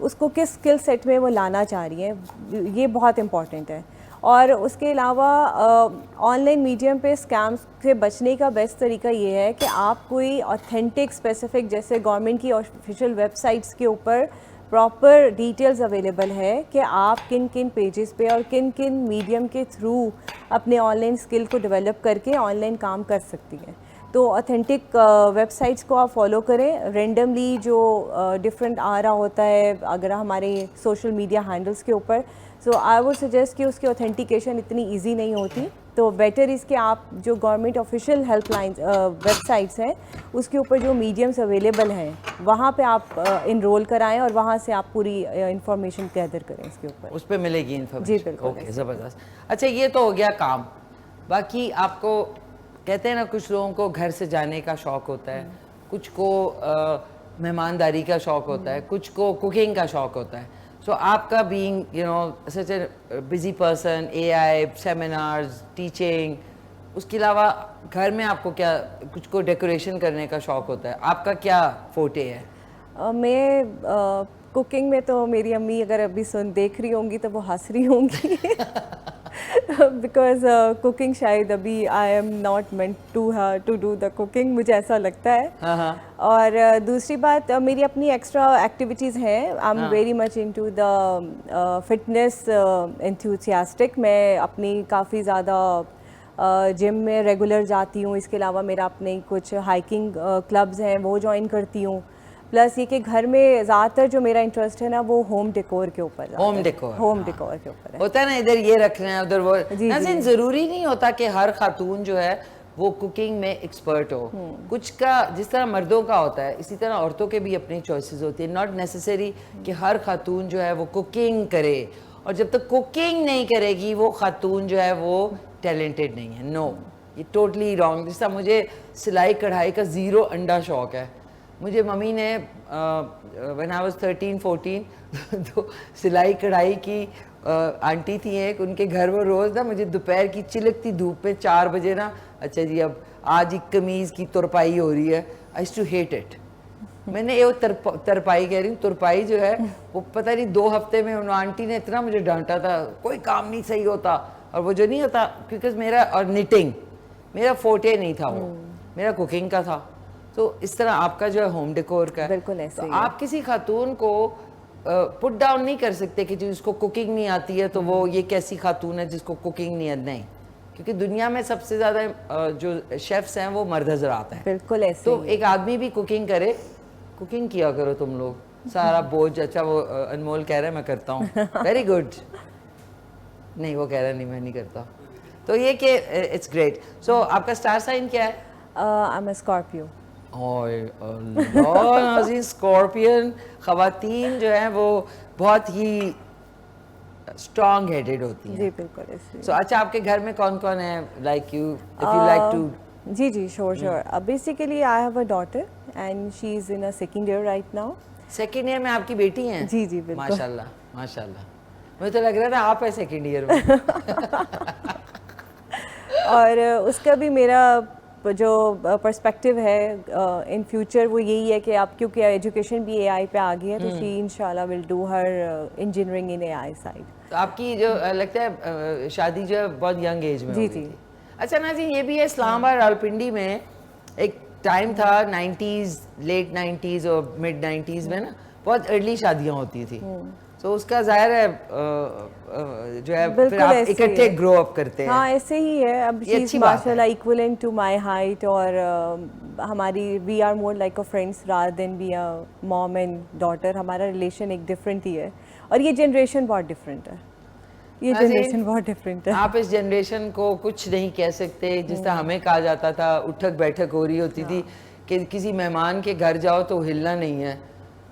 उसको किस स्किल सेट में वो लाना चाह रही हैं, ये बहुत इम्पॉर्टेंट है। और उसके अलावा ऑनलाइन मीडियम पे स्कैम्स से बचने का बेस्ट तरीका ये है कि आप कोई ऑथेंटिक स्पेसिफिक, जैसे गवर्नमेंट की ऑफिशियल वेबसाइट्स के ऊपर प्रॉपर डिटेल्स अवेलेबल है कि आप किन किन पेजेस पे और किन किन मीडियम के थ्रू अपने ऑनलाइन स्किल को डेवलप करके ऑनलाइन काम कर सकती हैं। तो ऑथेंटिक वेबसाइट्स को आप फॉलो करें। रेंडमली जो डिफरेंट आ रहा होता है अगर हमारे सोशल मीडिया हैंडल्स के ऊपर, सो आई वुड सजेस्ट कि उसकी ऑथेंटिकेशन इतनी इजी नहीं होती, तो बेटर इसके आप जो गवर्नमेंट ऑफिशियल हेल्पलाइन वेबसाइट्स हैं उसके ऊपर जो मीडियम्स अवेलेबल हैं वहाँ पे आप इनरोल कराएं और वहाँ से आप पूरी इंफॉर्मेशन गैदर करें इसके ऊपर, उस पर मिलेगी इन्फॉर्मेशन। जी बिल्कुल। ओके, ज़बरदस्त। अच्छा, ये तो हो गया काम। बाकी आपको कहते हैं ना, कुछ लोगों को घर से जाने का शौक़ होता है, कुछ को मेहमानदारी का शौक़ होता है, कुछ को कुकिंग का शौक़ होता है। सो आपका being such a busy person, AI seminars, teaching, उसके अलावा घर में आपको क्या, कुछ को डेकोरेशन करने का शौक़ होता है, आपका क्या फोटे है? मैं कुकिंग में तो मेरी अम्मी अगर अभी देख रही होंगी तो वो हंस रही होंगी बिकॉज कुकिंग शायद अभी I am not meant to do the cooking, मुझे ऐसा लगता है। और दूसरी बात, मेरी अपनी एक्स्ट्रा एक्टिविटीज़ हैं। I am very much into the fitness enthusiastic. मैं अपनी काफ़ी ज़्यादा जिम में रेगुलर जाती हूँ, इसके अलावा मेरा अपने कुछ हाइकिंग क्लब्स हैं वो ज्वाइन करती हूँ। प्लस ये कि घर में ज़्यादातर जो मेरा इंटरेस्ट है ना वो होम डेकोर के ऊपर, होम डेकोर, होम डेकोर के ऊपर है। होता है ना, इधर ये रखना है उधर वो। जी, नाज़रीन, ज़रूरी नहीं होता कि हर खातून जो है वो कुकिंग में एक्सपर्ट हो। कुछ का जिस तरह मर्दों का होता है इसी तरह औरतों के भी अपनी चॉइसेस होती है। नॉट नेसेसरी कि हर खातून जो है वो कुकिंग करे, और जब तक कुकिंग नहीं करेगी वो खातून जो है वो टैलेंटेड नहीं है। नो, ये टोटली रॉन्ग। जिस तरह मुझे सिलाई कढ़ाई का ज़ीरो अंडा शौक़ है। मुझे मम्मी ने व्हेन आई वाज 13-14 तो सिलाई कढ़ाई की आंटी थी एक, उनके घर वो रोज़ ना मुझे दोपहर की चिलकती धूप में 4 बजे ना, अच्छा जी अब आज एक कमीज़ की तुरपाई हो रही है, I used to hate it. मैंने ये तरपाई कह रही हूँ, तुरपाई जो है वो पता नहीं 2 हफ्ते में उन आंटी ने इतना मुझे डांटा था, कोई काम नहीं सही होता। और वो जो नहीं होता, क्योंकि मेरा और निटिंग मेरा फोटे नहीं था, वो मेरा कुकिंग का था। तो इस तरह आपका जो है होम डेकोर का है। बिल्कुल ऐसे तो ही है। आप किसी खातून को पुट डाउन नहीं कर सकते कि जिसको कुकिंग नहीं आती है तो वो ये कैसी खातून है जिसको कुकिंग नहीं है, नहीं। क्योंकि दुनिया में सबसे ज़्यादा जो शेफ्स हैं वो मर्द हज़रात हैं। बिल्कुल ऐसे तो ही एक आदमी भी कुकिंग करे, कुकिंग किया करो तुम लोग, सारा बोझ। अच्छा वो अनमोल कह रहा है मैं करता हूँ, वेरी गुड। नहीं, वो कह रहा है नहीं मैं नहीं करता। तो ये कि इट्स ग्रेट। सो आपका स्टार साइन क्या है? I am a Scorpio. नाज़रीन, स्कॉर्पियन ख़वातीन जो हैं वो बहुत ही स्ट्रॉन्ग हेडेड होती हैं। जी बिल्कुल ऐसे। सो अच्छा, आपके घर में कौन कौन है? Like you, if you like to. जी जी, sure. Basically I have a daughter and she is in a second year right now. Second year में आपकी बेटी हैं? जी जी बिल्कुल। माशाल्लाह माशाल्लाह। मुझे तो लग रहा था आप है सेकेंड ईयर में। और उसका भी मेरा जो पर्सपेक्टिव है इन फ्यूचर वो यही है कि आप, क्योंकि एजुकेशन भी एआई पे आ गई है, तो शी इंशाल्लाह will do her engineering in AI side. तो आपकी जो लगता है शादी जो है बहुत यंग एज में जी हो गई जी। थी। अच्छा ना जी, ये भी है इस्लामाबाद रावलपिंडी में एक टाइम था 90s, लेट 90s और मिड 90s में ना बहुत अर्ली शादियां होती थी। तो उसका जाहिर है जो है फिर आप इकट्ठे ग्रो अप करते हैं। हाँ ऐसे ही है। अब ये अच्छी बात है। माशाल्लाह इक्विवेलेंट टू माय हाइट, और हमारी we are more like a friends rather than be a mom and daughter. हमारा रिलेशन एक डिफरेंट ही है, और ये जनरेशन बहुत डिफरेंट है। ये जनरेशन बहुत डिफरेंट है। आप इस जनरेशन को कुछ नहीं कह सकते। जिस तरह हमें कहा जाता था, उठक बैठक हो रही होती थी कि किसी मेहमान के घर जाओ तो हिलना नहीं है,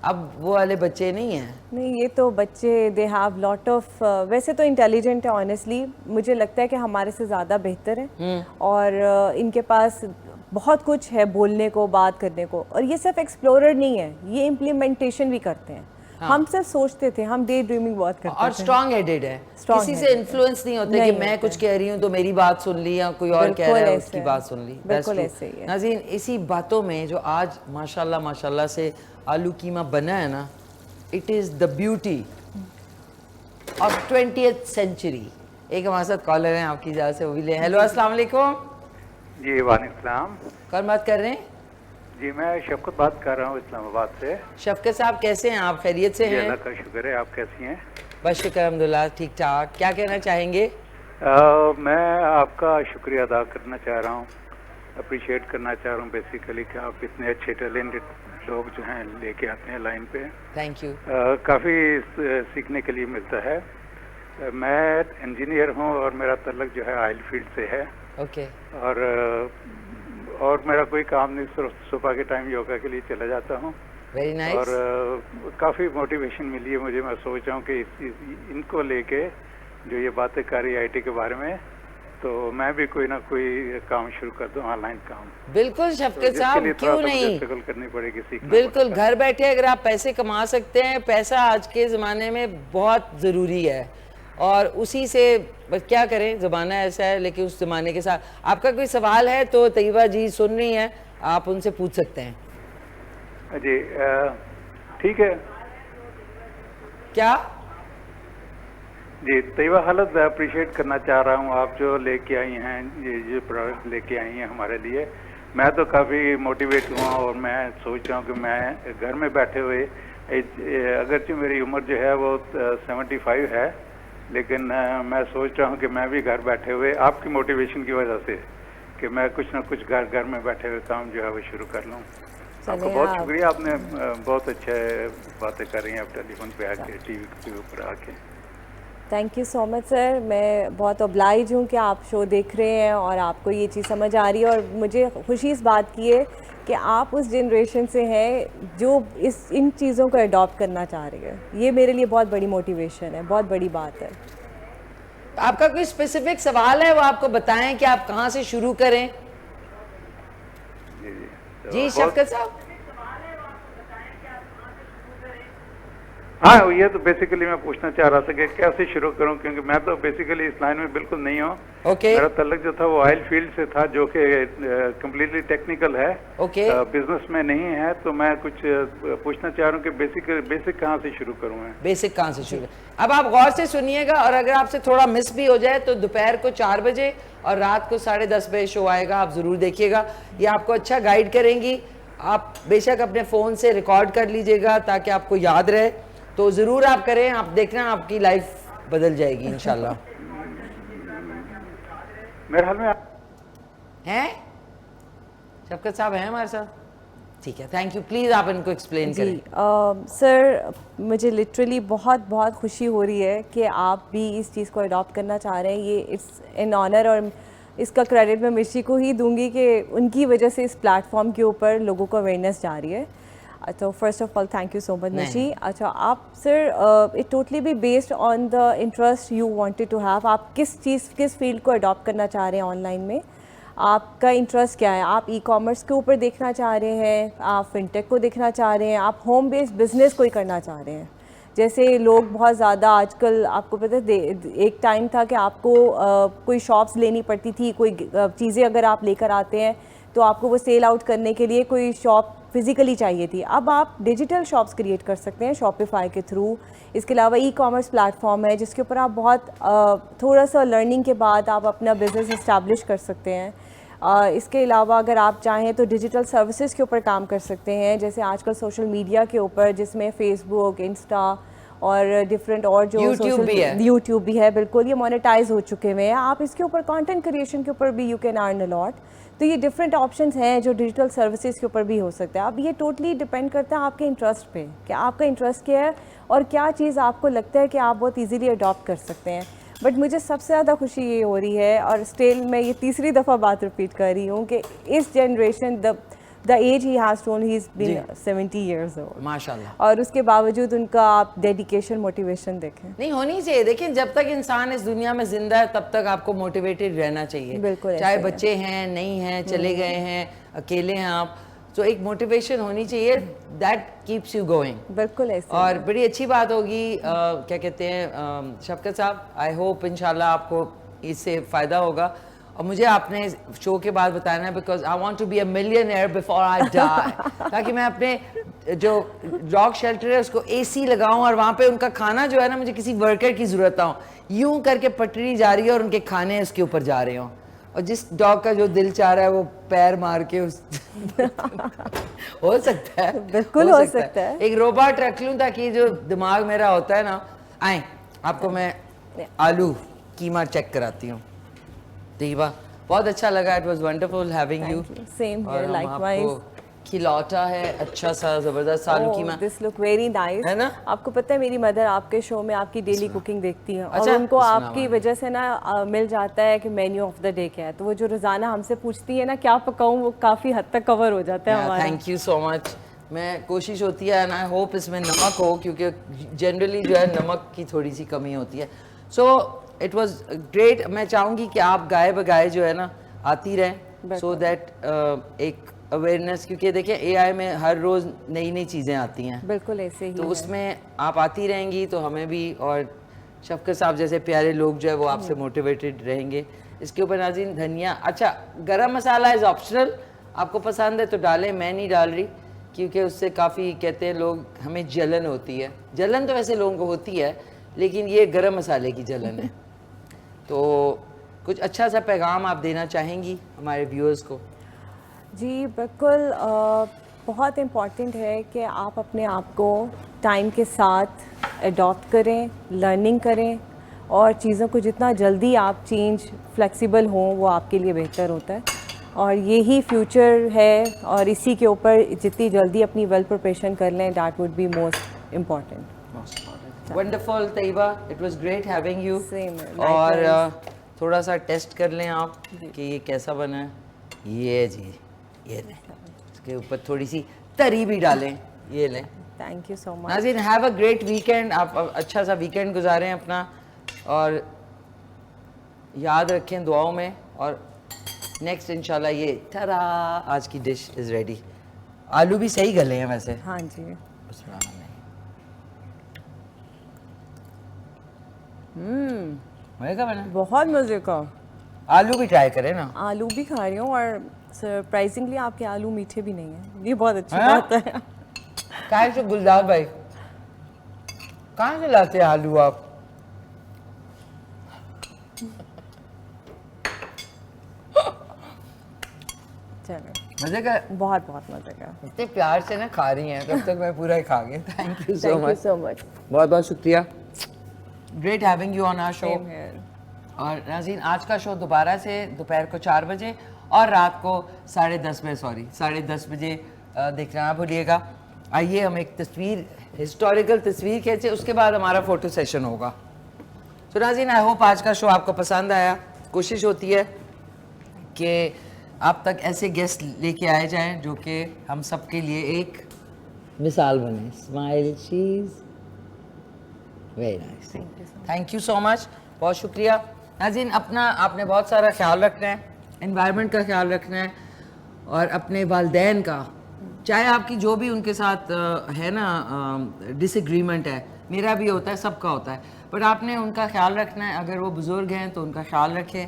अब वो वाले बच्चे नहीं हैं। नहीं, ये तो बच्चे दे हैव लॉट ऑफ, वैसे तो इंटेलिजेंट है ऑनेस्टली, मुझे लगता है कि हमारे से ज़्यादा बेहतर है, और इनके पास बहुत कुछ है बोलने को, बात करने को। और ये सिर्फ एक्सप्लोरर नहीं है, ये इम्प्लीमेंटेशन भी करते हैं। हम सिर्फ सोचते थे, हम डे ड्रीमिंग बहुत करते थे। और स्ट्रॉन्ग हेडेड है, किसी से इन्फ्लुएंस नहीं होते कि मैं कुछ कह रही हूँ तो मेरी बात सुन ली, या कोई और कह रहा है उसकी बात सुन ली। बिल्कुल ऐसे ही है। नाज़रीन, इसी बातों में जो आज माशाल्लाह माशाल्लाह से आलू कीमा बना है ना, it is the beauty of 20th century. एक हमारे साथ कॉलर हैं, आपकी इजाज़त से वो भी ले। हेलो, अस्सलाम वालेकुम। जी वालेकुम सलाम। कौन बात कर रहे हैं? जी मैं शफकत बात कर रहा हूँ इस्लामाबाद से। शफकत साहब कैसे हैं आप? खैरियत से हैं? अल्लाह का शुक्र है, आप कैसी हैं? बस शुक्र अल्हम्दुलिल्लाह, ठीक ठाक। क्या कहना चाहेंगे? मैं आपका शुक्रिया अदा करना चाह रहा हूँ, अप्रिशिएट करना चाह रहा हूँ बेसिकली कि आप इतने अच्छे टैलेंटेड लोग जो हैं लेके आते हैं लाइन पे। Thank you. काफ़ी सीखने के लिए मिलता है। मैं इंजीनियर हूँ और मेरा तल्लक जो है ऑयल फील्ड से है। ओके। और मेरा कोई काम नहीं, सिर्फ सुबह के टाइम योगा के लिए चला जाता हूँ। Very nice. और काफ़ी मोटिवेशन मिली है मुझे। मैं सोच रहा हूँ कि इनको लेके जो ये बातें कर रही IT के बारे में, तो मैं भी कोई ना कोई काम शुरू कर दूँ, ऑनलाइन काम। बिल्कुल शफकत साहब, क्यों नहीं, स्ट्रगल करनी पड़ेगी, सीखना बिल्कुल। पड़ेगा। घर बैठे अगर आप पैसे कमा सकते हैं, पैसा आज के ज़माने में बहुत ज़रूरी है, और उसी से बस क्या करें, ज़माना ऐसा है। लेकिन उस ज़माने के साथ आपका कोई सवाल है तो तैयबा जी सुन रही हैं, आप उनसे पूछ सकते हैं। जी ठीक है। क्या? जी तैयबा हालत अप्रिशिएट करना चाह रहा हूँ, आप जो लेके आई हैं, ये प्रोडक्ट लेके आई हैं हमारे लिए। मैं तो काफ़ी मोटिवेट हुआ, और मैं सोच रहा हूँ कि मैं घर में बैठे हुए, अगरचे मेरी उम्र जो है वो 75 है, लेकिन मैं सोच रहा हूँ कि मैं भी घर बैठे हुए आपकी मोटिवेशन की वजह से कि मैं कुछ ना कुछ घर में बैठे हुए काम जो है वो शुरू कर लूँ। आपका बहुत शुक्रिया, आपने बहुत अच्छे बातें कर रही हैं आप टेलीफोन पे आके, टीवी के ऊपर आके। Thank you so much sir, मैं बहुत ऑब्लाइज हूँ कि आप शो देख रहे हैं और आपको ये चीज़ समझ आ रही है, और मुझे खुशी इस बात की है कि आप उस जनरेशन से हैं जो इन चीज़ों को अडॉप्ट करना चाह रही है। ये मेरे लिए बहुत बड़ी मोटिवेशन है, बहुत बड़ी बात है। आपका कोई स्पेसिफिक सवाल है वो आपको बताएं कि आप कहाँ से शुरू करें? जी शफकत साहब। हाँ, ये तो बेसिकली मैं पूछना चाह रहा था कि कैसे शुरू करूं, क्योंकि मैं तो बेसिकली इस लाइन में बिल्कुल नहीं हूँ। मेरा तल्लुक जो था वो ऑयल फील्ड से था, जो कि कम्प्लीटली टेक्निकल है, बिजनेस में नहीं है। तो मैं कुछ पूछना चाह रहा हूँ कि बेसिक कहाँ से शुरू करूँ मैं? बेसिक कहाँ से शुरू? अब आप गौर से सुनिएगा, और अगर आपसे थोड़ा मिस भी हो जाए तो दोपहर को 4 बजे और रात को 10:30 बजे शो आएगा, आप जरूर देखिएगा। ये आपको अच्छा गाइड करेंगी। आप बेशक अपने फ़ोन से रिकॉर्ड कर लीजिएगा ताकि आपको याद रहे, तो ज़रूर आप करें। आप देखना आपकी लाइफ बदल जाएगी इंशाल्लाह। मेरे हाल में हैं शफकत साहब हैं हमारे साथ? ठीक है, थैंक यू। प्लीज़ आप इनको एक्सप्लेन करें। सर मुझे लिटरली बहुत बहुत खुशी हो रही है कि आप भी इस चीज़ को अडॉप्ट करना चाह रहे हैं। ये इट्स एन ऑनर, और इसका क्रेडिट मैं मिशी को ही दूंगी कि उनकी वजह से इस प्लेटफॉर्म के ऊपर लोगों को अवेयरनेस जा रही है। तो first of all thank you so much Mishi. अच्छा, आप sir it totally be based on the interest you wanted to have. आप किस फील्ड को अडॉप्ट करना चाह रहे हैं ऑनलाइन में? आपका इंटरेस्ट क्या है? आप ई कॉमर्स के ऊपर देखना चाह रहे हैं, आप फिनटेक को देखना चाह रहे हैं, आप होम बेस्ड बिजनेस कोई करना चाह रहे हैं? जैसे लोग बहुत ज़्यादा आजकल, आपको पता है एक टाइम था कि आपको कोई शॉप्स लेनी पड़ती थी, कोई चीज़ें अगर आप लेकर आते हैं तो आपको वो सेल आउट करने के लिए कोई शॉप फिज़िकली चाहिए थी। अब आप डिजिटल शॉप्स क्रिएट कर सकते हैं शॉपिफाई के थ्रू। इसके अलावा ई कॉमर्स प्लेटफॉर्म है जिसके ऊपर आप बहुत थोड़ा सा लर्निंग के बाद आप अपना बिज़नेस इस्टेब्लिश कर सकते हैं। इसके अलावा अगर आप चाहें तो डिजिटल सर्विसेज के ऊपर काम कर सकते हैं, जैसे आजकल सोशल मीडिया के ऊपर, जिसमें फेसबुक, इंस्टा और डिफरेंट और जो यूट्यूब भी है, बिल्कुल ये मोनेटाइज हो चुके हुए हैं। आप इसके ऊपर कंटेंट क्रिएशन के ऊपर भी you can earn a lot. तो ये डिफरेंट ऑप्शंस हैं जो डिजिटल सर्विसेज के ऊपर भी हो सकता है। अब ये टोटली डिपेंड करता है आपके इंटरेस्ट पे कि आपका इंटरेस्ट क्या है और क्या चीज़ आपको लगता है कि आप बहुत इजीली अडॉप्ट कर सकते हैं। बट मुझे सबसे ज़्यादा खुशी ये हो रही है, और स्टिल मैं ये तीसरी दफ़ा बात रिपीट कर रही हूँ कि इस generation the age he has told he is been 70 years old माशाल्लाह, और उसके बावजूद उनका आप डेडिकेशन, मोटिवेशन देखें। नहीं होनी चाहिए। देखिए, जब तक इंसान इस दुनिया में जिंदा है तब तक आपको मोटिवेटेड रहना चाहिए। बिल्कुल, चाहे बच्चे हैं, नहीं हैं, चले गए हैं, अकेले हैं आप, तो एक मोटिवेशन होनी चाहिए दैट कीप्स यू गोइंग। बिल्कुल ऐसे। और बड़ी अच्छी बात होगी, क्या कहते हैं शफकत साहब, आई होप इंशाल्लाह आपको इससे फ़ायदा होगा। और मुझे आपने शो के बाद बताना है, because I want to be a millionaire before I die, ताकि मैं अपने जो डॉग शेल्टर है उसको एसी लगाऊं और वहाँ पे उनका खाना जो है ना, मुझे किसी वर्कर की ज़रूरत ना हो, यूं करके पटरी जा रही है और उनके खाने उसके ऊपर जा रहे हों, और जिस डॉग का जो दिल चाह रहा है वो पैर मार के उस हो सकता है, बिल्कुल हो सकता है। एक रोबोट रख लूं ताकि जो दिमाग मेरा होता है ना, आए आपको मैं आलू कीमा चेक कराती हूँ। दीवा, बहुत अच्छा लगा, it was wonderful having you. Same here, likewise. खिलौटा है अच्छा सा जबरदस्त आलू कीमा, दिस लुक वेरी नाइस, है ना? आपको पता है मेरी मदर आपके शो में आपकी डेली कुकिंग देखती है, अच्छा, और उनको आपकी वजह से ना मिल जाता है कि मेन्यू ऑफ द डे क्या है, तो वो जो रोजाना हमसे पूछती है ना क्या पकाऊं, वो काफी हद तक कवर हो जाता है हमारा। Thank you so much. मैं कोशिश होती है एंड आई होप इसमें नमक हो, क्योंकि जनरली जो है नमक की थोड़ी सी कमी होती है। So it was great. मैं चाहूँगी कि आप गाए बगाए जो है ना आती रहें, सो दैट एक अवेयरनेस, क्योंकि देखिए एआई में हर रोज़ नई नई चीज़ें आती हैं, बिल्कुल ऐसे ही तो उसमें आप आती रहेंगी तो हमें भी, और शफकत साहब जैसे प्यारे लोग जो है वो आपसे मोटिवेटेड रहेंगे। इसके ऊपर नाज़रीन धनिया, अच्छा गरम मसाला इज़ ऑप्शनल, आपको पसंद है तो डालें, मैं नहीं डाल रही क्योंकि उससे काफ़ी कहते हैं लोग हमें जलन होती है। जलन तो वैसे लोगों को होती है, लेकिन ये गरम मसाले की जलन है। तो कुछ अच्छा सा पैगाम आप देना चाहेंगी हमारे व्यूअर्स को? जी बिल्कुल, बहुत इम्पॉर्टेंट है कि आप अपने आप को टाइम के साथ अडॉप्ट करें, लर्निंग करें, और चीज़ों को जितना जल्दी आप चेंज फ्लेक्सिबल हों वो आपके लिए बेहतर होता है और यही फ्यूचर है और इसी के ऊपर जितनी जल्दी अपनी वेल प्रिपरेशन कर लें that would be most important. Wonderful Tayyaba, it was great having you. Same, और likewise. थोड़ा सा टेस्ट कर लें आप कि ये कैसा बना है। ये जी, ये लें, इसके ऊपर थोड़ी सी तरी भी डालें, ये लें। Thank you so much. नाज़रीन, हैव अ ग्रेट वीकेंड। आप अच्छा सा वीकेंड गुजारें अपना और याद रखें दुआओं में। और नेक्स्ट इंशाल्लाह ये टरा आज की डिश इज़ रेडी। आलू भी सही गले हैं वैसे। हाँ जी। मज़े का बना। बहुत मज़े का। आलू भी ट्राई करें ना। आलू भी खा रही हूँ और सरप्राइजिंगली आपके आलू मीठे भी नहीं हैं, ये बहुत अच्छी हाँ? बात है। कहाँ से गुलदार भाई, कहाँ से लाते हैं आलू आप? चलो मजे का, बहुत बहुत मज़े का। इतने प्यार से ना खा रही हैं, तब तक मैं पूरा ही खा गया। Thank you so thank you much, so much. बहुत बहुत शुक्रिया। Great having you on our show. Same here. और नाज़रीन, आज का शो दोबारा से दोपहर को 4 बजे और रात को 10:30 बजे 10:30 बजे देखना ना भूलिएगा। आइए हम एक तस्वीर, हिस्टोरिकल तस्वीर खींचे, उसके बाद हमारा फ़ोटो सेशन होगा। तो नाज़रीन, आई होप आज का शो आपको पसंद आया। कोशिश होती है कि आप तक ऐसे गेस्ट लेके आए जाएं जो कि हम सब के लिए एक मिसाल बने। Smile, she's very nice. Thank you so much, बहुत शुक्रिया। नाज़रीन, अपना आपने बहुत सारा ख्याल रखना है, एनवायरनमेंट का ख्याल रखना है और अपने वालदैन का, चाहे आपकी जो भी उनके साथ है ना डिसएग्रीमेंट है, मेरा भी होता है, सबका होता है, बट आपने उनका ख्याल रखना है। अगर वो बुज़ुर्ग हैं तो उनका ख्याल रखें।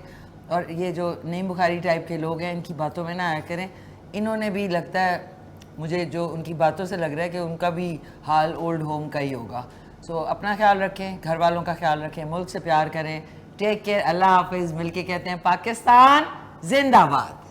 और ये जो नीम बुखारी टाइप के लोग हैं, इनकी बातों में ना आया करें। इन्होंने भी, लगता है मुझे जो उनकी बातों से लग रहा है कि उनका भी हाल ओल्ड होम का ही होगा। सो अपना ख्याल रखें, घर वालों का ख्याल रखें, मुल्क से प्यार करें। टेक केयर, अल्लाह हाफिज़। मिलके कहते हैं पाकिस्तान जिंदाबाद।